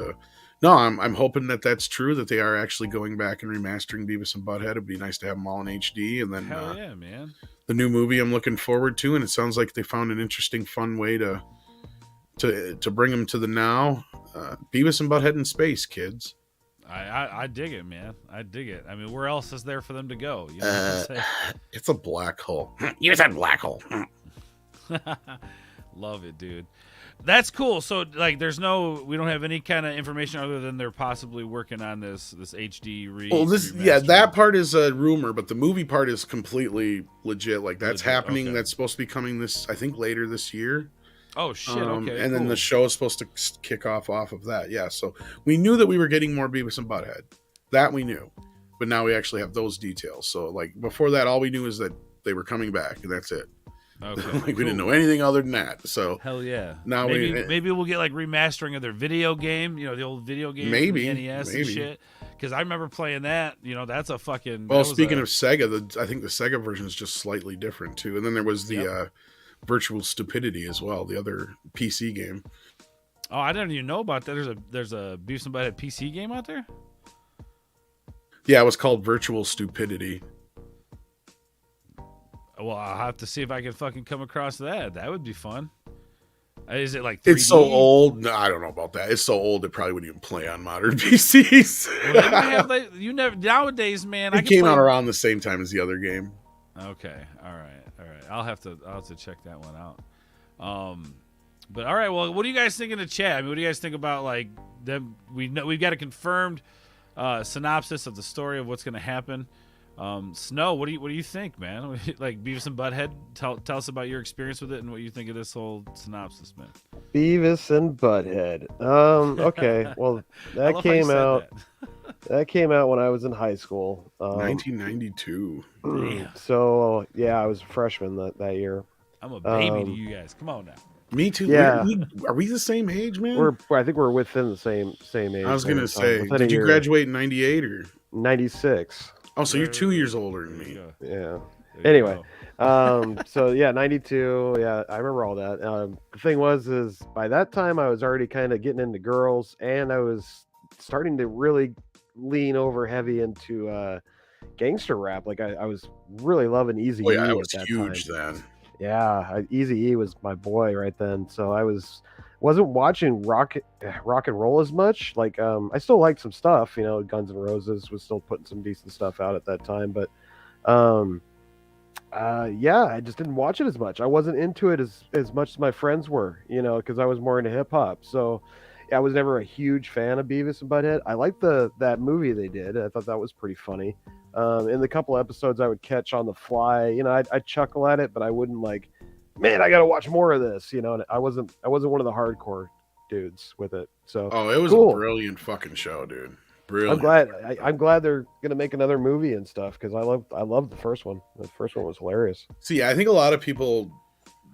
no, I'm hoping that that's true, that they are actually going back and remastering Beavis and Butthead. It'd be nice to have them all in HD. And then hell yeah, man. The new movie I'm looking forward to, and it sounds like they found an interesting, fun way to bring them to the now. Beavis and Butthead in space, kids. I dig it, man. I dig it. I mean, where else is there for them to go? You know what I'm saying? It's a black hole. You said black hole. Love it, dude. That's cool. So, we don't have any kind of information other than they're possibly working on this HD that part is a rumor, but the movie part is completely legit. Like, that's happening. Okay. That's supposed to be coming later this year. Oh shit! Okay, and then the show is supposed to kick off of that. Yeah, so we knew that we were getting more Beavis and Butthead. That we knew, but now we actually have those details. So before that, all we knew is that they were coming back, and that's it. Okay, we didn't know anything other than that. So hell yeah. Now maybe we'll get remastering of their video game. You know, the old video game, maybe the NES and shit. Because I remember playing that. You know, that's a fucking. Well, speaking of Sega, I think the Sega version is just slightly different too. And then there was the. Virtual Stupidity as well, the other PC game. Oh, I didn't even know about that. There's a Beavis and Butthead PC game out there? Yeah, it was called Virtual Stupidity. Well, I'll have to see if I can fucking come across that. That would be fun. Is it 3D? It's so old. No, I don't know about that. It's so old it probably wouldn't even play on modern PCs. Well, nowadays, man. It came out around the same time as the other game. Okay. All right. I'll have to check that one out. But all right. Well, what do you guys think in the chat? I mean, what do you guys think about them? We've got a confirmed synopsis of the story of what's going to happen. Snow, what do you think, man? Beavis and Butthead. Tell us about your experience with it and what you think of this whole synopsis, man. Beavis and Butthead. Okay. Well, that came out. That came out when I was in high school. 1992. So, yeah, I was a freshman that year. I'm a baby to you guys. Come on now. Me too. Yeah. Are we the same age, man? I think we're within the same age. I was going to say, did you graduate in 98 or? 96. Oh, so you're 2 years older than me. Yeah. Anyway, so yeah, 92. Yeah, I remember all that. The thing is by that time I was already kind of getting into girls, and I was starting to really lean over heavy into gangster rap. I was really loving Eazy-E. Oh yeah, I was huge then. Yeah, Eazy-E was my boy right then. So I wasn't watching rock and roll as much. I still liked some stuff. You know, Guns N' Roses was still putting some decent stuff out at that time, but Yeah, I just didn't watch it as much. I wasn't into it as much as my friends were, because I was more into hip hop. So I was never a huge fan of Beavis and Butthead. I liked that movie they did. I thought that was pretty funny. In the couple episodes I would catch on the fly, I'd chuckle at it, but I wouldn't like, man, I got to watch more of this. And I wasn't one of the hardcore dudes with it. So it was cool. a brilliant fucking show, dude. Brilliant. I'm glad they're gonna make another movie and stuff because I love the first one. The first one was hilarious. See, I think a lot of people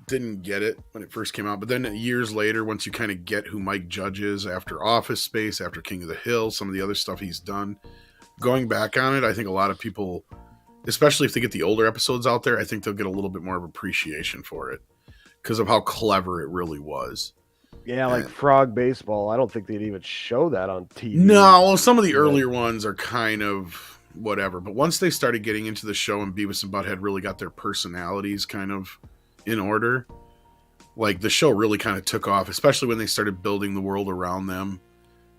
didn't get it when it first came out, but then years later, once you kind of get who Mike Judge is after Office Space, after King of the Hill, some of the other stuff he's done, going back on it, I think a lot of people, especially if they get the older episodes out there, I think they'll get a little bit more of appreciation for it because of how clever it really was. Yeah, like Frog Baseball. I don't think they'd even show that on TV. No, some of the earlier ones are kind of whatever. But once they started getting into the show and Beavis and Butthead really got their personalities kind of in order, like the show really kind of took off, especially when they started building the world around them,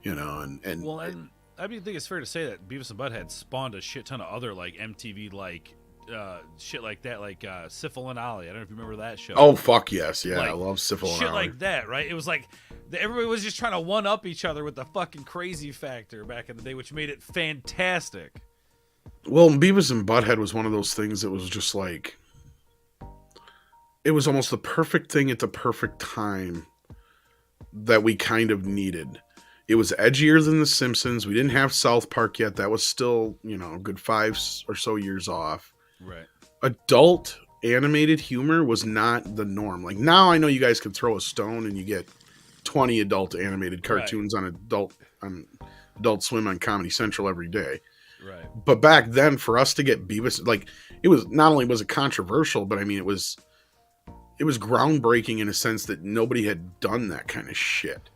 and well, and I mean, I think it's fair to say that Beavis and Butthead spawned a shit ton of other like MTV like shit like that, like Syphil and Ollie. I don't know if you remember that show. Oh fuck yes, yeah, like, I love Syphil and Ollie. Shit like that, right? It was like everybody was just trying to one up each other with the fucking crazy factor back in the day, which made it fantastic. Well, Beavis and Butthead was one of those things that was just like, it was almost the perfect thing at the perfect time that we kind of needed. It was edgier than The Simpsons. We didn't have South Park yet. That was still, a good 5 or so years off. Right. Adult animated humor was not the norm. Like now I know you guys can throw a stone and you get 20 adult animated cartoons on Adult Swim on Comedy Central every day. Right. But back then for us to get Beavis, like it was not only was it controversial, but I mean it was groundbreaking in a sense that nobody had done that kind of shit.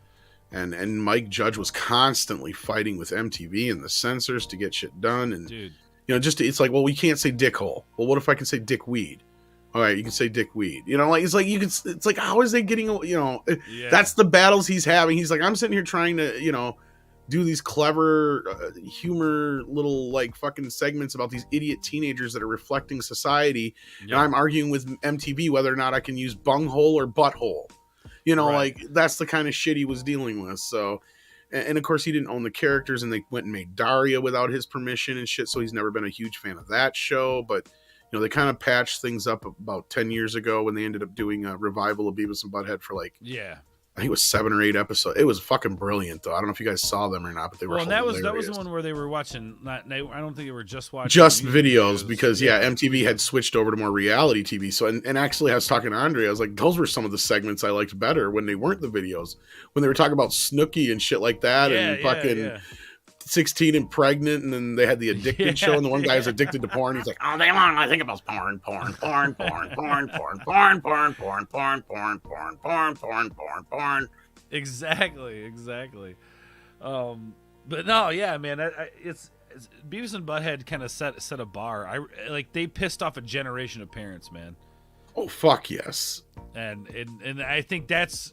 And Mike Judge was constantly fighting with MTV and the censors to get shit done. And dude, it's like, well, we can't say dickhole. Well, what if I can say dickweed? All right, you can say dickweed. It's like how is they getting? That's the battles he's having. He's like, I'm sitting here trying to, do these clever humor little like fucking segments about these idiot teenagers that are reflecting society, and I'm arguing with MTV whether or not I can use bunghole or butthole. Like that's the kind of shit he was dealing with. So, and of course he didn't own the characters, and they went and made Daria without his permission and shit. So he's never been a huge fan of that show. But they kind of patched things up about 10 years ago when they ended up doing a revival of Beavis and Butthead for like, I think it was 7 or 8 episodes. It was fucking brilliant though. I don't know if you guys saw them or not, but they were hilarious. That was the one where they were watching. I don't think they were just watching videos because MTV had switched over to more reality TV. So and actually, I was talking to Andre. I was like, those were some of the segments I liked better when they weren't the videos, when they were talking about Snooki and shit like that, and fucking 16 and pregnant, and then they had the addicted show, and the one guy was addicted to porn. He's like, all day long I think about porn. Exactly. But no, yeah, man, it's Beavis and Butthead kind of set a bar. They pissed off a generation of parents, man. Oh fuck yes. And I think that's.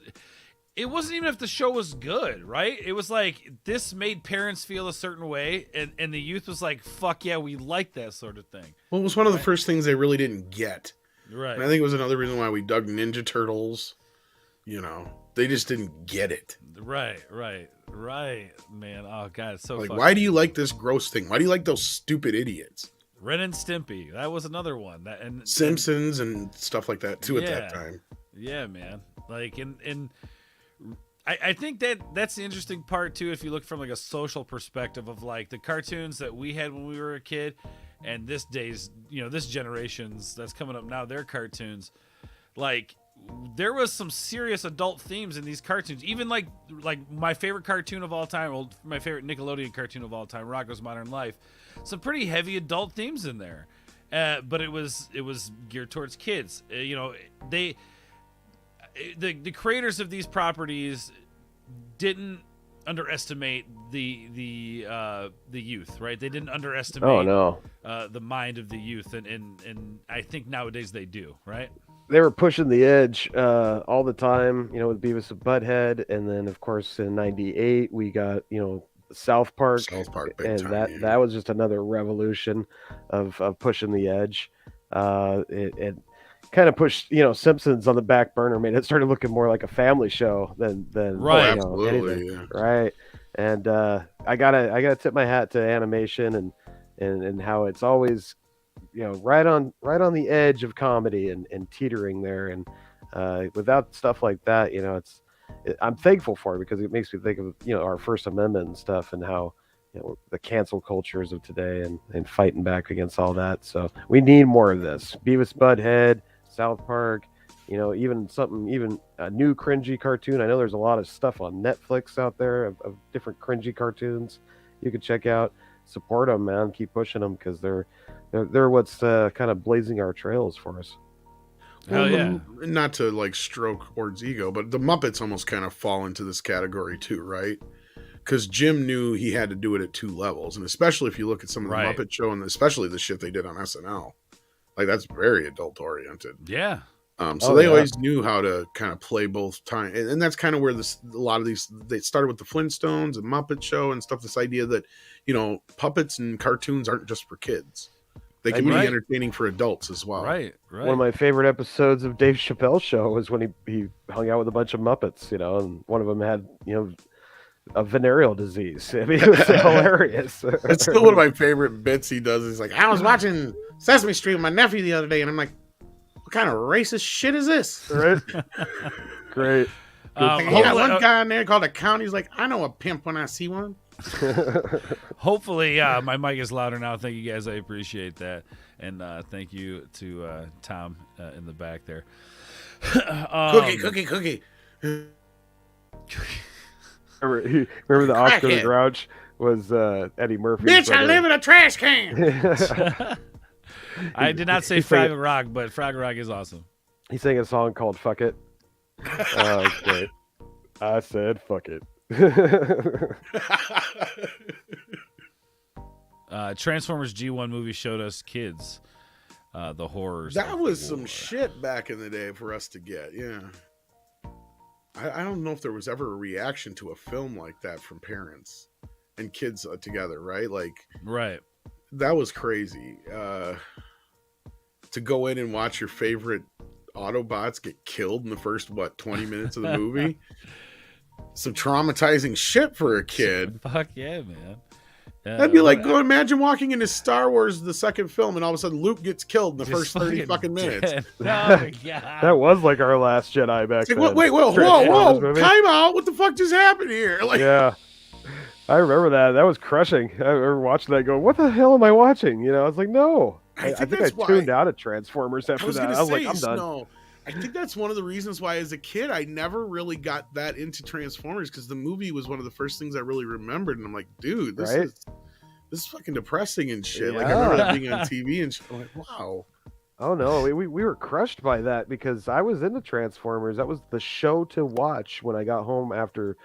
It wasn't even if the show was good, right? It was like this made parents feel a certain way, and the youth was like, "Fuck yeah, we like that sort of thing." Well, it was one of the first things they really didn't get. Right. And I think it was another reason why we dug Ninja Turtles. They just didn't get it. Right, man. Oh god, it's so like, why do you like this gross thing? Why do you like those stupid idiots? Ren and Stimpy, that was another one. Simpsons and stuff like that too at that time. Yeah, man. Like and. I think that's the interesting part too, if you look from like a social perspective of like the cartoons that we had when we were a kid and this generation's that's coming up now, their cartoons, like there was some serious adult themes in these cartoons. Even like my favorite cartoon of all time, my favorite Nickelodeon cartoon of all time, Rocko's Modern Life, some pretty heavy adult themes in there. But it was geared towards kids. The creators of these properties didn't underestimate the youth, right? They didn't underestimate the mind of the youth, and I think nowadays they do, right? They were pushing the edge all the time, with Beavis and Butthead, and then of course in '98 we got South Park, big and time, that was just another revolution of pushing the edge. it kind of pushed Simpsons on the back burner, made it started looking more like a family show than right, absolutely, anything. Yeah. Right. And I gotta tip my hat to animation and how it's always right on the edge of comedy and teetering there, and without stuff like that, I'm thankful for it because it makes me think of our First Amendment and stuff, and how the cancel cultures of today and fighting back against all that. So we need more of this. Beavis Butthead, South Park, even a new cringy cartoon. I know there's a lot of stuff on Netflix out there of different cringy cartoons you could check out. Support them, man. Keep pushing them because they're what's kind of blazing our trails for us. Hell yeah. Not to like stroke Ord's ego, but the Muppets almost kind of fall into this category too, right? Because Jim knew he had to do it at 2 levels, and especially if you look at some of the Muppet Show and especially the shit they did on SNL, like that's very adult oriented. Yeah. So they always knew how to kind of play both time, and that's kind of where a lot of these, they started with the Flintstones and Muppet Show and stuff. This idea that puppets and cartoons aren't just for kids; they can be entertaining for adults as well. Right. One of my favorite episodes of Dave Chappelle's show was when he hung out with a bunch of Muppets, and one of them had a venereal disease. I mean, it was hilarious. It's still one of my favorite bits he does. He's like, I was watching Sesame Street with my nephew the other day, and I'm like, what kind of racist shit is this? Right? Great. He got one guy in there called a count. He's like, I know a pimp when I see one. Hopefully, my mic is louder now. Thank you guys. I appreciate that. And thank you to Tom in the back there. Cookie. Remember the Oscar the Grouch was Eddie Murphy. Bitch, I live in a trash can. I did not say Fraggle Rock, but Fraggle Rock is awesome. He sang a song called "Fuck It." Great. I said, "Fuck it." Transformers G1 movie showed us kids, the horrors. That was some shit back in the day for us to get. Yeah. I don't know if there was ever a reaction to a film like that from parents and kids together, right? Right. That was crazy. To go in and watch your favorite Autobots get killed in the first 20 minutes of the movie. Some traumatizing shit for a kid. Fuck yeah, man. That'd be like, imagine walking into Star Wars, the second film, and all of a sudden Luke gets killed in the first 30 fucking minutes. Oh my God. That was like our Last Jedi back then. Wait, whoa, time out. What the fuck just happened here? Yeah. I remember that. That was crushing. I remember watching that going, what the hell am I watching? I was like, no. I think I tuned out of Transformers after that. I was like, I'm done. No. I think that's one of the reasons why, as a kid, I never really got that into Transformers, because the movie was one of the first things I really remembered, and I'm like, dude, this is fucking depressing and shit. Yeah. Like, I remember that being on TV and shit. I'm like, wow. Oh no, we were crushed by that because I was into Transformers. That was the show to watch when I got home after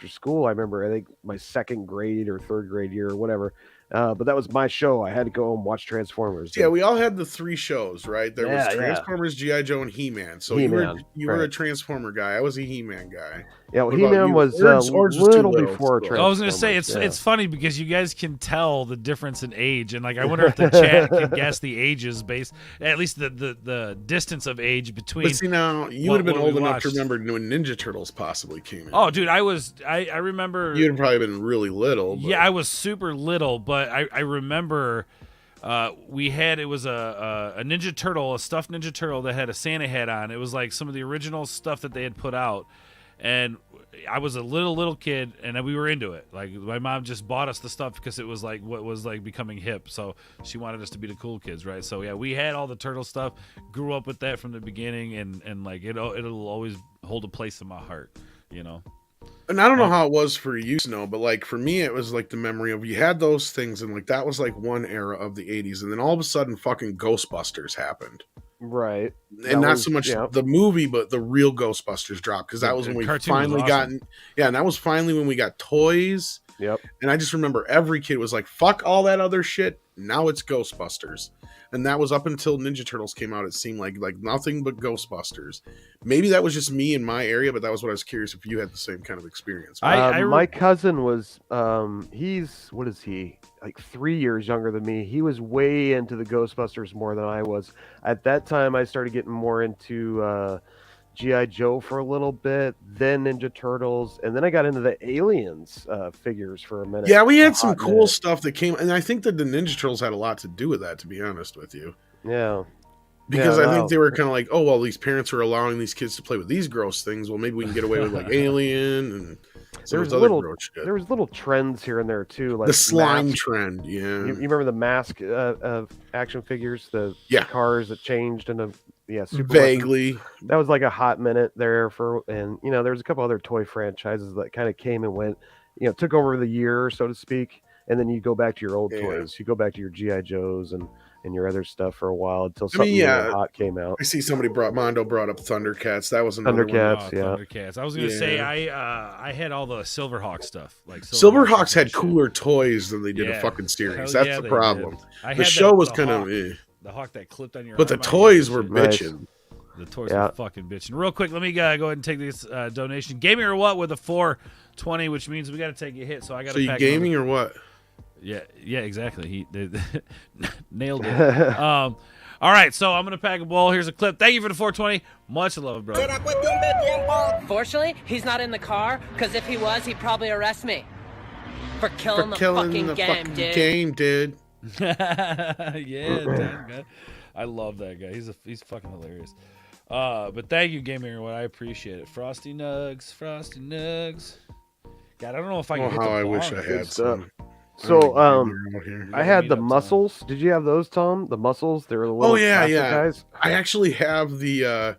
school. I remember, I think my 2nd grade or 3rd grade year or whatever. But that was my show. I had to go home and watch Transformers. Yeah, we all had the 3 shows, right? There was Transformers, G.I. Joe, and He-Man. So you were a Transformer guy. I was a He-Man guy. Yeah, well, He-Man was a little before Transformers. I was going to say, it's funny because you guys can tell the difference in age. And I wonder if the chat can guess the ages based, at least the distance of age between. But see, now, you would have been old enough to remember when Ninja Turtles possibly came in. Oh, dude, I remember. You'd have probably been really little. But... Yeah, I was super little, but I remember we had, it was a Ninja Turtle, a stuffed Ninja Turtle that had a Santa hat on. It was like some of the original stuff that they had put out, and I was a little kid, and we were into it. Like, my mom just bought us the stuff because it was like what was like becoming hip, so she wanted us to be the cool kids, right? So yeah, we had all the turtle stuff, grew up with that from the beginning, and like it'll always hold a place in my heart, And I don't know how it was for you, Snow, but like for me, it was like the memory of, you had those things, and like that was like one era of the 80s, and then all of a sudden fucking Ghostbusters happened. Right. And not so much the movie, but the real Ghostbusters dropped, because that was when we finally and that was finally when we got toys. Yep. And I just remember every kid was like, fuck all that other shit. Now it's Ghostbusters. And that was up until Ninja Turtles came out. It seemed like nothing but Ghostbusters. Maybe that was just me in my area, but that was what I was curious if you had the same kind of experience. My cousin was, what is he? Like 3 years younger than me. He was way into the Ghostbusters more than I was. At that time, I started getting more into G.I. Joe for a little bit, then Ninja Turtles, and then I got into the Aliens figures for a minute. Yeah, we had some cool stuff that came, and I think that the Ninja Turtles had a lot to do with that, to be honest with you. Yeah. Because I think they were kind of like, oh, well, these parents are allowing these kids to play with these gross things. Well, maybe we can get away with like Alien and some of those other gross shit. There was little trends here and there too, like the slime trend. Yeah, you remember the Mask action figures, the cars that changed into super vaguely. Weapons? That was like a hot minute there and there was a couple other toy franchises that kind of came and went, took over the year, so to speak, and then you go back to your old toys. You go back to your G.I. Joes and your other stuff for a while until something really hot came out. I see somebody Mondo brought up Thundercats. That was another Thundercats, one. Thundercats. I was gonna say I had all the Silverhawk stuff. Like Silverhawks had cooler toys than they did a fucking series. That's the problem. The show was kind of the hawk that clipped on your. But the toys were bitching. The toys were fucking bitching. Real quick, let me go ahead and take this donation. Gaming or what with a 420, which means we got to take a hit. So I got to. So you gaming or what? Yeah, exactly. He nailed it. All right, so I'm gonna pack a bowl. Here's a clip. Thank you for the 420. Much love, bro. Fortunately, he's not in the car, because if he was, he'd probably arrest me for killing the fucking game, dude. Yeah, damn, God. I love that guy. He's fucking hilarious. But thank you, Gamer. What I appreciate it. Frosty Nugs. God, I don't know if I can. How I wish I had some. So, I had the muscles. Did you have those, Tom? The muscles? They were the little guys. I actually have the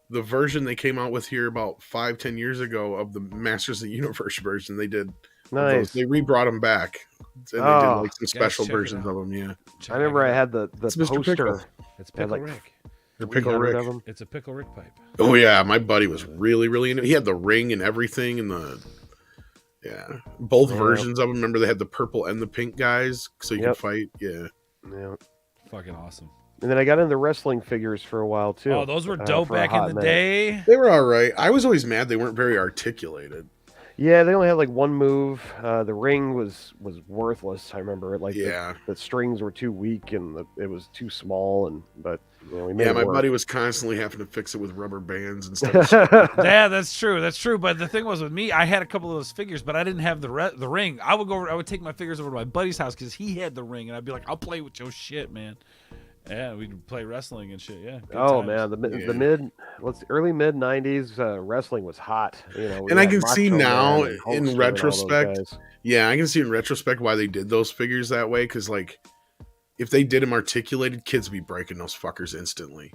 version they came out with here about 5-10 years ago of the Masters of the Universe version. They did. Nice. They rebrought them back, and they did like some special versions of them. Yeah. I remember I had the poster. It's Pickle Rick. Pickle Rick. It's a Pickle Rick pipe. Oh yeah, my buddy was really into it. He had the ring and everything, and both versions of them. Remember they had the purple and the pink guys, so you could fight. Yeah. Fucking awesome. And then I got into wrestling figures for a while too. Oh, those were dope back in the day. They were all right. I was always mad they weren't very articulated. Yeah, they only had like one move. The ring was worthless. I remember it. Like the strings were too weak and it was too small. But we made it my work. buddy was constantly having to fix it with rubber bands instead of yeah, that's true. But the thing was with me, I had a couple of those figures, but I didn't have the ring. I would take my figures over to my buddy's house because he had the ring, and I'd be like, I'll play with your shit, man. Yeah, we'd play wrestling and shit. Yeah. Oh man, the early mid '90s wrestling was hot. And I can see now in retrospect. Yeah, I can see in retrospect why they did those figures that way. Because like, if they did them articulated, kids would be breaking those fuckers instantly.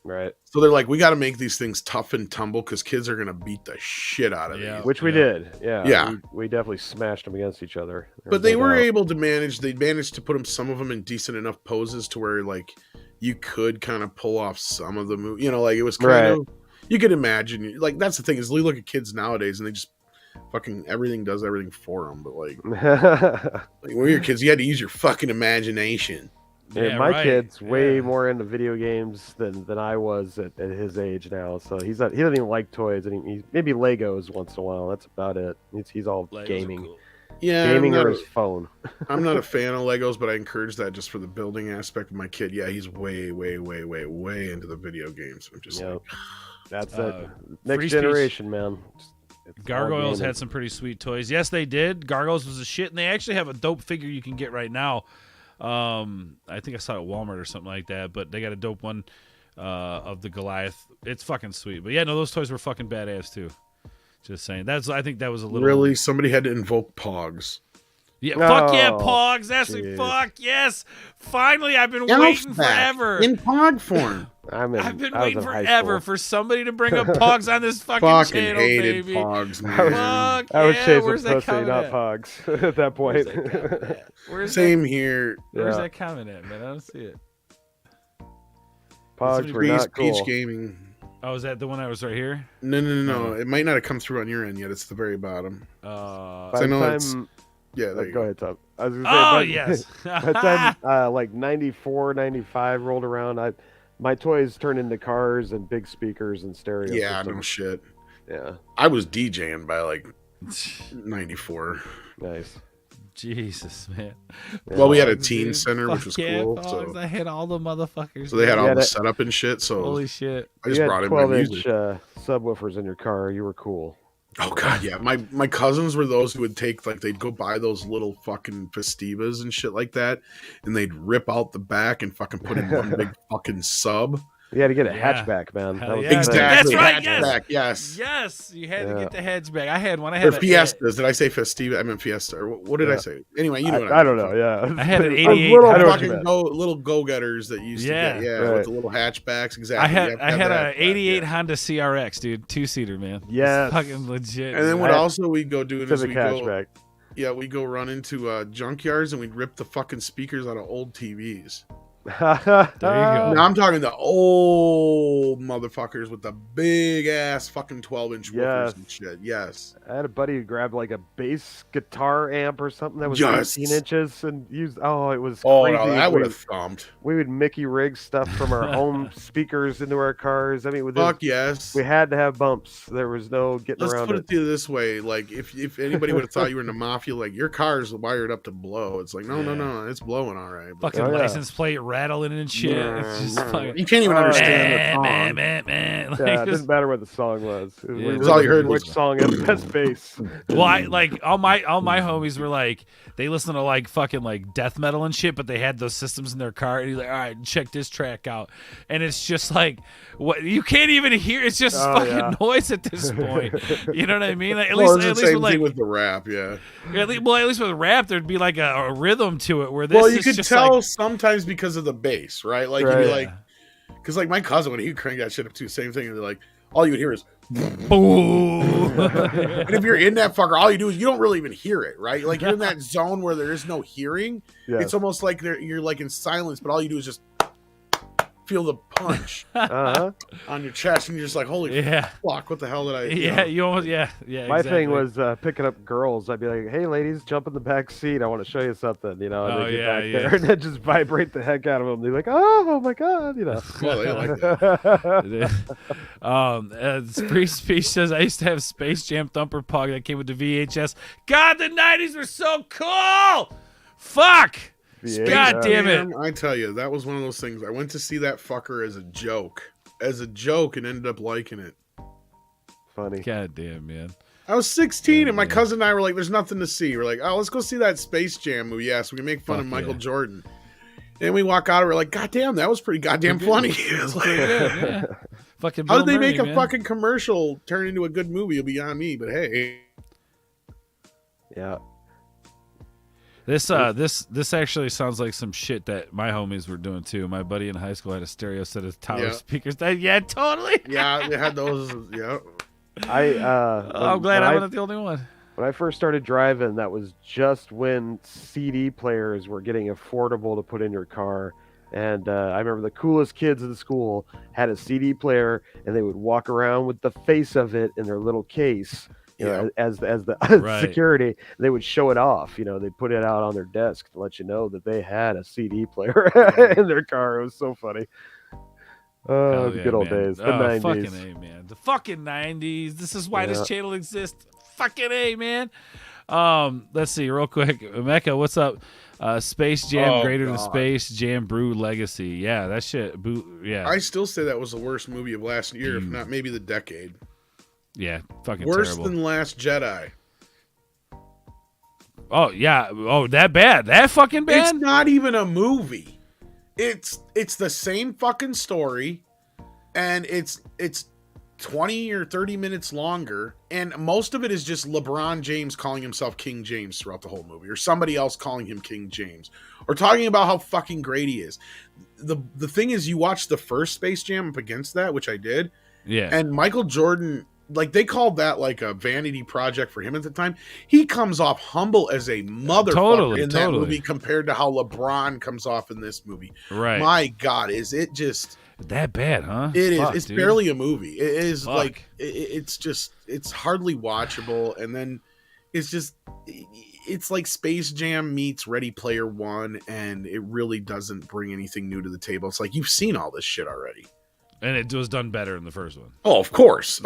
Right. So they're like, we got to make these things tough and tumble because kids are gonna beat the shit out of these. Which we did. Yeah. We definitely smashed them against each other. But they were able to manage. They managed to put some of them in decent enough poses to where like you could kind of pull off some of the moves. Like it was kind of. You could imagine. Like that's the thing is, we look at kids nowadays and they just fucking everything does everything for them. But like when we were kids, you had to use your fucking imagination. Yeah, my kid's way more into video games than I was at his age now. So he doesn't even like toys, and he maybe Legos once in a while. That's about it. He's all Legos gaming. Cool. Yeah, gaming or his phone. I'm not a fan of Legos, but I encourage that just for the building aspect of my kid. Yeah, he's way into the video games. I'm just like, that's it. Next generation, man. Gargoyles had some pretty sweet toys. Yes, they did. Gargoyles was a shit, and they actually have a dope figure you can get right now. I think I saw it at Walmart or something like that, but they got a dope one of the Goliath. It's fucking sweet. But yeah, no, those toys were fucking badass too. Just saying. I think that was a little. Really, somebody had to invoke Pogs. Yeah, fuck yeah, Pogs. That's the fuck yes. Finally, I've been waiting forever in Pog form. I've been waiting forever for somebody to bring up Pogs on this fucking channel, hated baby. Pogs, man. I was chasing pussy, not Pogs at that point. Same here. Where's that comment at, man? I don't see it. Pogs were not cool. Peach Gaming. Oh, is that the one that was right here? No. It might not have come through on your end yet. It's the very bottom. By the time Yeah, go ahead, Tom. I was gonna say, yes. By the time like 94, 95 rolled around, my toys turned into cars and big speakers and stereo Yeah, systems. no shit. Yeah. I was DJing by like 94. Nice. Jesus, man. Well, we had a teen center, which was cool. Pogs. So I had all the motherfuckers. So they had man. all the setup and shit. So Holy shit! I just brought in my music. 12-inch subwoofers in your car. You were cool. Oh god, yeah. My cousins were those who would take they'd go buy those little fucking Festivas and shit like that, and they'd rip out the back and fucking put in one big fucking sub. You had to get a hatchback, man. Hell Was yeah. Exactly. That's right. Hatchback, yes. Yes, you had to get the hatchback. I had one. I had Or Fiestas. Did I say Festiva? I meant Fiesta. Or what did I say? Anyway, you know what I don't know. Yeah, I had an Those 88. little go-getters that used to get with the little hatchbacks. Exactly. I had a 88 Honda CRX, dude, 2-seater, man. Yes. Fucking legit. And then what also we go do is Civic hatchback. we go run into junkyards and we'd rip the fucking speakers out of old TVs. There you go. Now I'm talking the old motherfuckers with the big ass fucking 12-inch woofers and shit. Yes. I had a buddy who grabbed like a bass guitar amp or something that was Yes. 18 inches and used. Oh, it was Oh, crazy. no, that would have thumped. We would Mickey rig stuff from our home speakers into our cars. I mean, Fuck yes. We had to have bumps. There was no getting Let's around put it. it to you this way: like, if anybody would have thought you were in the mafia, like your car's wired up to blow. It's like, no, it's blowing all right. But Fucking license plate rattling and shit. It's just fucking, you can't even understand the song. Man. Like, Yeah, it didn't matter what the song was. Yeah, was all you heard which was- song had the best bass. Well, I like all my homies were like they listen to like fucking like death metal and shit, but they had those systems in their car. And he's like, all right, check this track out, and it's just like what you can't even hear. It's just fucking noise at this point. You know what I mean? Like, at least it's the same thing with the rap, yeah. At least with rap, there'd be like a rhythm to it. Where this, Well, you is could just tell like, sometimes because of the bass, right? Like you'd be like, because like my cousin when he cranked that shit up too, same thing. And they're like, all you would hear is boom. And if you're in that fucker, all you do is you don't really even hear it, right? Like you're in that zone where there is no hearing. Yeah. It's almost like you're like in silence, but all you do is just feel the punch on your chest, and you're just like, holy fuck, what the hell did I? You almost My thing was picking up girls. I'd be like, "Hey, ladies, jump in the back seat. I want to show you something." You know, and they get back there and then just vibrate the heck out of them. They're like, "Oh my god," you know. Well, they like that. Speech says, I used to have Space Jam Thumper Pog that came with the VHS. God, the 90s were so cool. Fuck. God damn it. I tell you, that was one of those things. I went to see that fucker as a joke, and ended up liking it. Funny. God damn, man. I was 16, and my cousin and I were like, there's nothing to see. We're like, oh, let's go see that Space Jam movie. Yeah, so we can make fun of Michael Jordan. And we walk out, and we're like, God damn, that was pretty goddamn funny. Fucking how did they Bill make Murray, a man. fucking commercial turn into a good movie? It'll be on me, but hey. Yeah. This actually sounds like some shit that my homies were doing too. My buddy in high school had a stereo set of tower speakers. Totally. Yeah, they had those. Yeah. I'm glad I'm not the only one. When I first started driving, that was just when CD players were getting affordable to put in your car. And I remember the coolest kids in the school had a CD player, and they would walk around with the face of it in their little case. You know, as the security, they would show it off. You know, they'd put it out on their desk to let you know that they had a CD player in their car. It was so funny. Oh, the good old days. The 90s. Fucking A, man. The fucking 90s. This is why this channel exists. Fucking A, man. Let's see real quick. Mecca, what's up? Space Jam Greater Than Space Jam Brew Legacy. Yeah, that shit. Yeah. I still say that was the worst movie of last year, if not maybe the decade. Yeah, fucking worse terrible. than Last Jedi. Oh yeah. Oh, that bad? That fucking bad? It's not even a movie. It's the same fucking story, and it's 20 or 30 minutes longer, and most of it is just LeBron James calling himself King James throughout the whole movie, or somebody else calling him King James, or talking about how fucking great he is. The thing is, you watch the first Space Jam up against that, which I did, and Michael Jordan, like, they called that like a vanity project for him at the time. He comes off humble as a motherfucker in that movie compared to how LeBron comes off in this movie. Right. My God, is it just that bad, huh? It is. Fuck, It's dude. barely a movie. It is Fuck. like it's just it's hardly watchable, and then it's just it's like Space Jam meets Ready Player One, and it really doesn't bring anything new to the table. It's like, you've seen all this shit already. And it was done better in the first one. Oh, of course.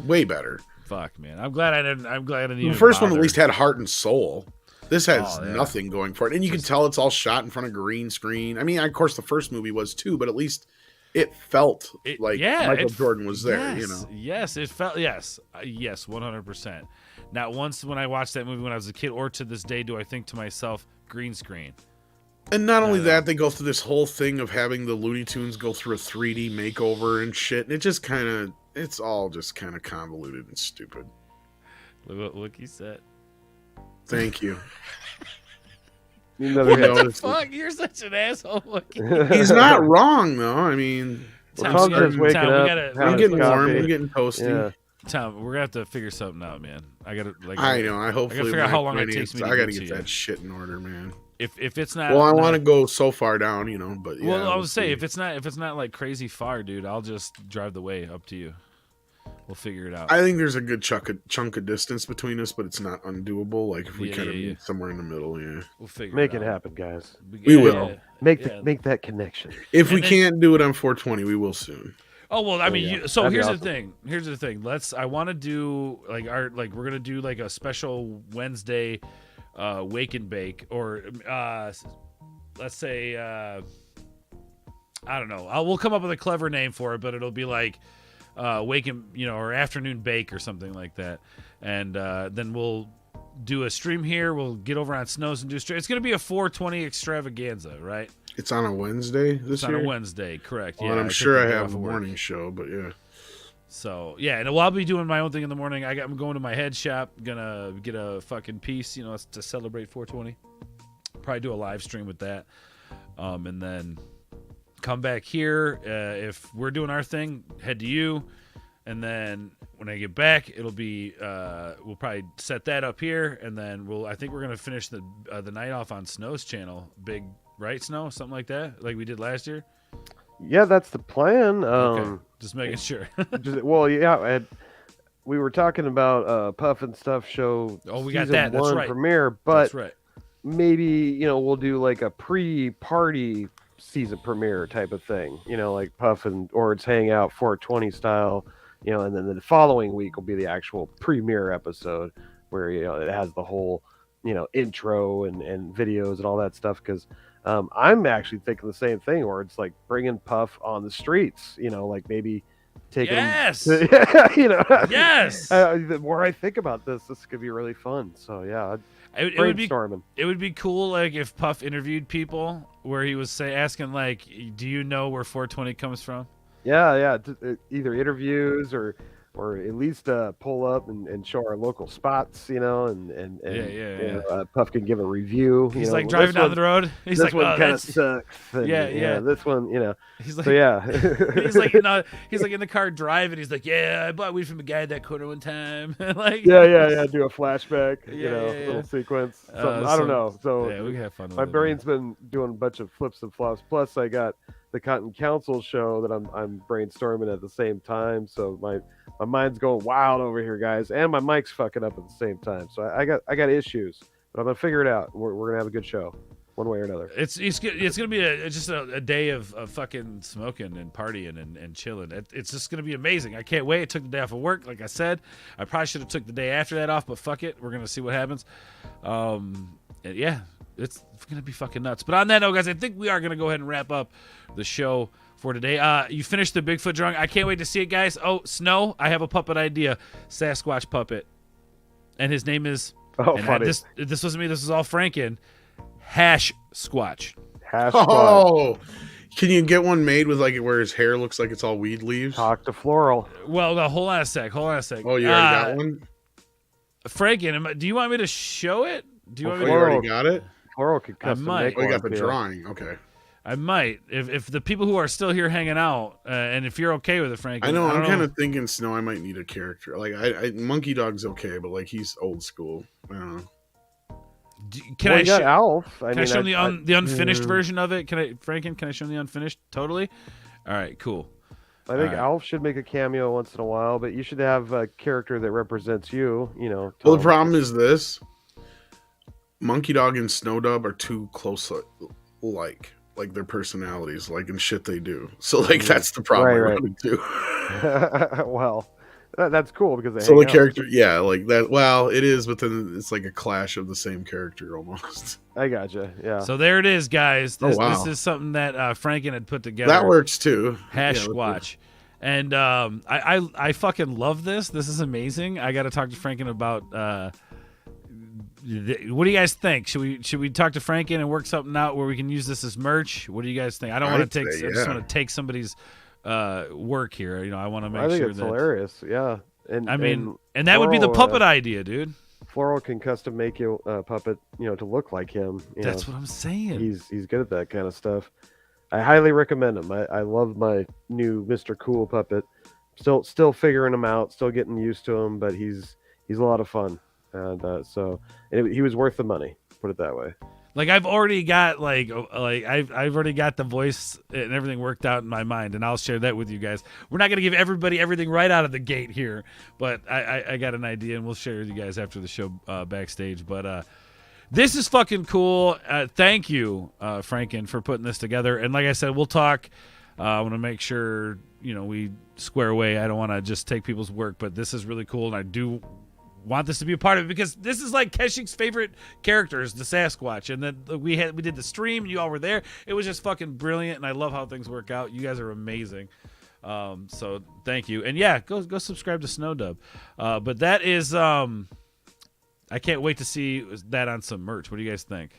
Way better. Fuck, man. I'm glad I didn't The first one at least had heart and soul. This has nothing going for it. And you can tell it's all shot in front of green screen. I mean, of course, the first movie was too, but at least it felt like Michael Jordan was there, you know? Yes, it felt, yes, 100%. Not once when I watched that movie when I was a kid or to this day do I think to myself, green screen. And not only that, they go through this whole thing of having the Looney Tunes go through a 3D makeover and shit. And it just kind of, it's all just kind of convoluted and stupid. Look what Wookie said. Thank you. What the fuck? You're such an asshole, Wookie. He's not wrong, though. I mean, Tom, I'm getting warm. I'm getting toasty. Yeah. Tom, we're gonna have to figure something out, man. I know. I hopefully gotta figure out how long it takes me. I gotta get that shit in order, man. If it's not, well, I want to go so far down, you know. But yeah, well, I would say if it's not like crazy far, dude, I'll just drive the way up to you. We'll figure it out. I think there's a good chunk of distance between us, but it's not undoable. Like if we kind of meet somewhere in the middle, we'll figure make it happen, guys. We will make that connection. If we can't do it on 420, we will soon. Oh well, I mean, here's the thing. Here's the thing. I want to do we're gonna do like a special Wednesday, wake and bake, or let's say I don't know. We'll come up with a clever name for it, but it'll be like wake and or afternoon bake or something like that, and then we'll do a stream here. We'll get over on Snows and do stream. It's gonna be a 420 extravaganza, right? It's on a Wednesday this year? It's on a Wednesday, correct. Well, and I'm sure I have a morning show, but yeah. So, yeah, and I'll be doing my own thing in the morning. I'm going to my head shop, gonna get a fucking piece, to celebrate 420. Probably do a live stream with that. And then come back here. If we're doing our thing, head to you. And then when I get back, it'll be we'll probably set that up here, and then I think we're gonna finish the night off on Snow's channel. Big right, Snow? Something like that? Like we did last year? Yeah, that's the plan. Okay. Just making sure. We were talking about Puff and Stuff show. Oh, we got that. That's right. Premiere, but that's right. Maybe, we'll do like a pre-party season premiere type of thing. Like Puff and Ords hang out 420 style, and then the following week will be the actual premiere episode where, it has the whole, intro and videos and all that stuff. Because I'm actually thinking the same thing, where it's like bringing Puff on the streets, like maybe taking yes, him yes. The more I think about this could be really fun. So yeah, brainstorming. It would be cool, like if Puff interviewed people where he was asking like, "Do you know where 420 comes from?" Yeah, either interviews or at least pull up and show our local spots, and Puff can give a review. He's like driving down the road. He's this like, one kind of sucks. And, this one, He's like, so yeah. he's like, he's like in the car driving. He's like, yeah, I bought weed from a guy at that corner one time. Like, do a flashback, little sequence. I don't know. So yeah, we can have fun. My brain's been doing a bunch of flips and flops. Plus, I got the Cotton Council show that I'm brainstorming at the same time. So my mind's going wild over here, guys, and my mic's fucking up at the same time. So I got issues, but I'm gonna figure it out. We're gonna have a good show, one way or another. It's gonna be just a day of fucking smoking and partying and chilling. It's just gonna be amazing. I can't wait. I took the day off of work, like I said. I probably should have took the day after that off, but fuck it. We're gonna see what happens. It's gonna be fucking nuts. But on that note, guys, I think we are gonna go ahead and wrap up the show for today. You finished the Bigfoot drawing. I can't wait to see it, guys. Oh, Snow, I have a puppet idea. Sasquatch puppet. And his name is... funny. This wasn't me. This is all Franken. Hash Squatch. Hash Squatch. Oh, can you get one made with like where his hair looks like it's all weed leaves? Talk to Floral. Well, no, hold on a sec. Oh, you already got one? Franken, do you want me to show it? Do you want me to... You already got it? Floral could custom make one. Oh, you got the too. drawing. Okay. I might, if the people who are still here hanging out, and if you're okay with it, Frank. I know. I'm kind of thinking, Snow, I might need a character. Like, Monkey Dog's okay, but like he's old school. I don't know. Can I show Alf? Can I show him the unfinished version of it? Can I show him the unfinished? Totally. All right, cool. I think Alf should make a cameo once in a while, but you should have a character that represents you. Well, the problem is this. Monkey Dog and Sno Dub are too close, like their personalities, like in shit they do. So like that's the problem I run into. Well, that's cool because they so hang the out. character, yeah, like that. Well, it is, but then it's like a clash of the same character almost. I gotcha. Yeah. So there it is, guys. This, wow. This is something that Franken had put together. That works too. Squatch. And I fucking love this. This is amazing. I got to talk to Franken about. What do you guys think? Should we talk to Franken and work something out where we can use this as merch? What do you guys think? I don't want to take. I just want to take somebody's work here. You know, I want to make sure it's that hilarious. Yeah, and that would be the puppet idea, dude. Floral can custom make you a puppet, to look like him. That's what I'm saying. He's good at that kind of stuff. I highly recommend him. I love my new Mr. Cool puppet. Still figuring him out, still getting used to him, but he's a lot of fun. And he was worth the money. Put it that way. Like I've already got I've already got the voice and everything worked out in my mind, and I'll share that with you guys. We're not gonna give everybody everything right out of the gate here, but I got an idea, and we'll share with you guys after the show backstage. But this is fucking cool. Thank you, Franken, for putting this together. And like I said, we'll talk. I want to make sure we square away. I don't want to just take people's work, but this is really cool, and I do want this to be a part of it because this is like Keshik's favorite characters, the Sasquatch, and then we did the stream. You all were there. It was just fucking brilliant, and I love how things work out. You guys are amazing. So thank you, and yeah, go subscribe to Sno Dub. But that is I can't wait to see that on some merch. What do you guys think?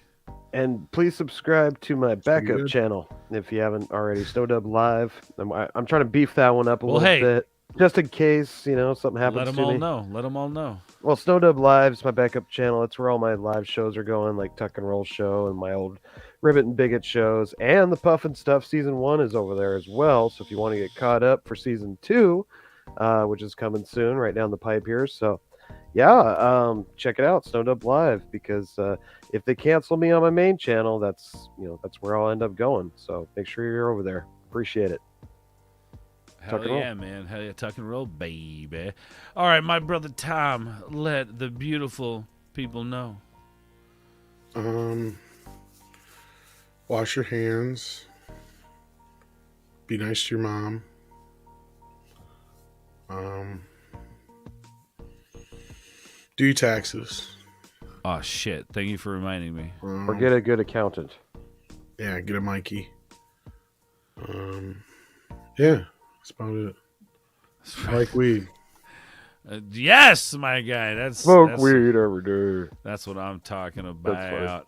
And please subscribe to my backup channel if you haven't already. Sno Dub Live. I'm trying to beef that one up a little bit. Just in case, something happens Let them to all me. know. Let them all know. Well, Sno Dub Live is my backup channel. It's where all my live shows are going, like Tuck and Roll Show and my old Ribbit and Bigot shows. And the Puff and Stuff Season 1 is over there as well. So if you want to get caught up for Season 2, which is coming soon, right down the pipe here. So, yeah, check it out, Sno Dub Live, because if they cancel me on my main channel, that's where I'll end up going. So make sure you're over there. Appreciate it. Hell yeah, man. Hell yeah, tuck and roll, baby. All right, my brother Tom, let the beautiful people know. Wash your hands. Be nice to your mom. Do your taxes. Oh, shit. Thank you for reminding me. Or get a good accountant. Yeah, get a Mikey. Yeah. That's about it. I like weed. Yes, my guy. That's smoke weed every day. That's what I'm talking about.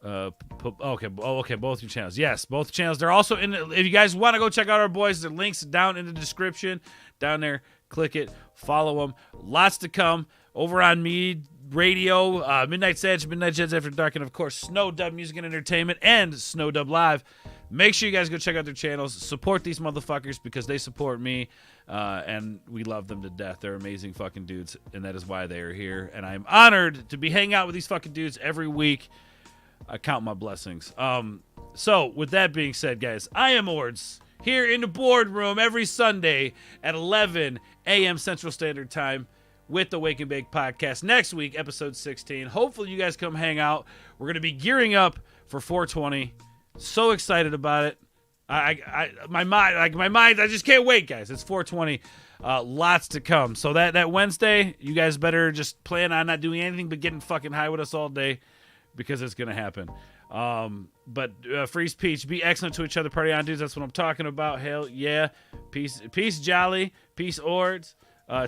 Okay. Both your channels. Yes, both channels. They're also in. If you guys want to go check out our boys, the links down in the description. Down there, click it, follow them. Lots to come over on me radio, Midnight Sedge, Midnight Jets After Dark, and of course Sno Dub Music and Entertainment and Sno Dub Live. Make sure you guys go check out their channels. Support these motherfuckers because they support me, and we love them to death. They're amazing fucking dudes, and that is why they are here. And I'm honored to be hanging out with these fucking dudes every week. I count my blessings. So, with that being said, guys, I am Ords, here in the boardroom every Sunday at 11 a.m. Central Standard Time with the Wake and Bake Podcast. Next week, episode 16. Hopefully, you guys come hang out. We're going to be gearing up for 420. So excited about it. My mind, I just can't wait, guys. It's 420. Lots to come. So that Wednesday, you guys better just plan on not doing anything but getting fucking high with us all day because it's going to happen. But Freeze Peach, be excellent to each other, party on, dudes. That's what I'm talking about. Hell yeah. Peace jolly. Peace ords.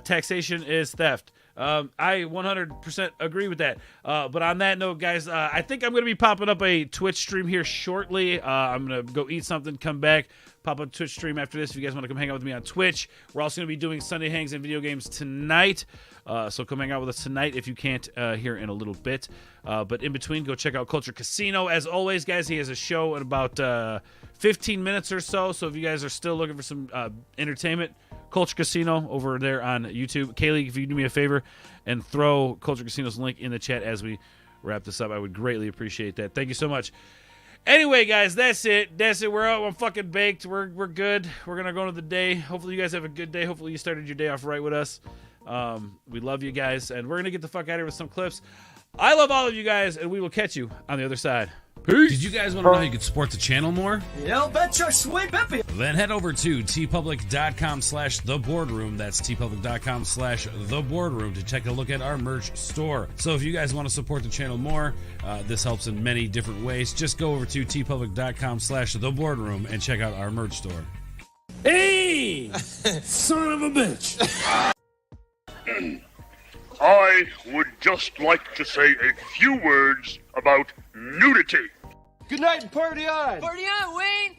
Taxation is theft. I 100% agree with that. But on that note, guys, I think I'm going to be popping up a Twitch stream here shortly. I'm going to go eat something, come back, pop up a Twitch stream after this if you guys want to come hang out with me on Twitch. We're also going to be doing Sunday Hangs and video games tonight. So come hang out with us tonight if you can't here in a little bit. But in between, go check out Culture Casino. As always, guys, he has a show in about 15 minutes or so. So if you guys are still looking for some entertainment, Culture Casino over there on YouTube. Kaylee, if you do me a favor and throw Culture Casino's link in the chat as we wrap this up, I would greatly appreciate that. Thank you so much. Anyway, guys, that's it. We're out. I'm fucking baked. We're good. We're going to go into the day. Hopefully you guys have a good day. Hopefully you started your day off right with us. We love you guys, and we're going to get the fuck out of here with some clips. I love all of you guys, and we will catch you on the other side. Peace. Did you guys want to know how you could support the channel more? Yeah, betcha, sweet Bippy. Then head over to tpublic.com/theboardroom. That's tpublic.com/theboardroom to take a look at our merch store. So if you guys want to support the channel more, this helps in many different ways. Just go over to tpublic.com/theboardroom and check out our merch store. Hey, son of a bitch. I would just like to say a few words about nudity. Good night and party on. Party on, Wayne.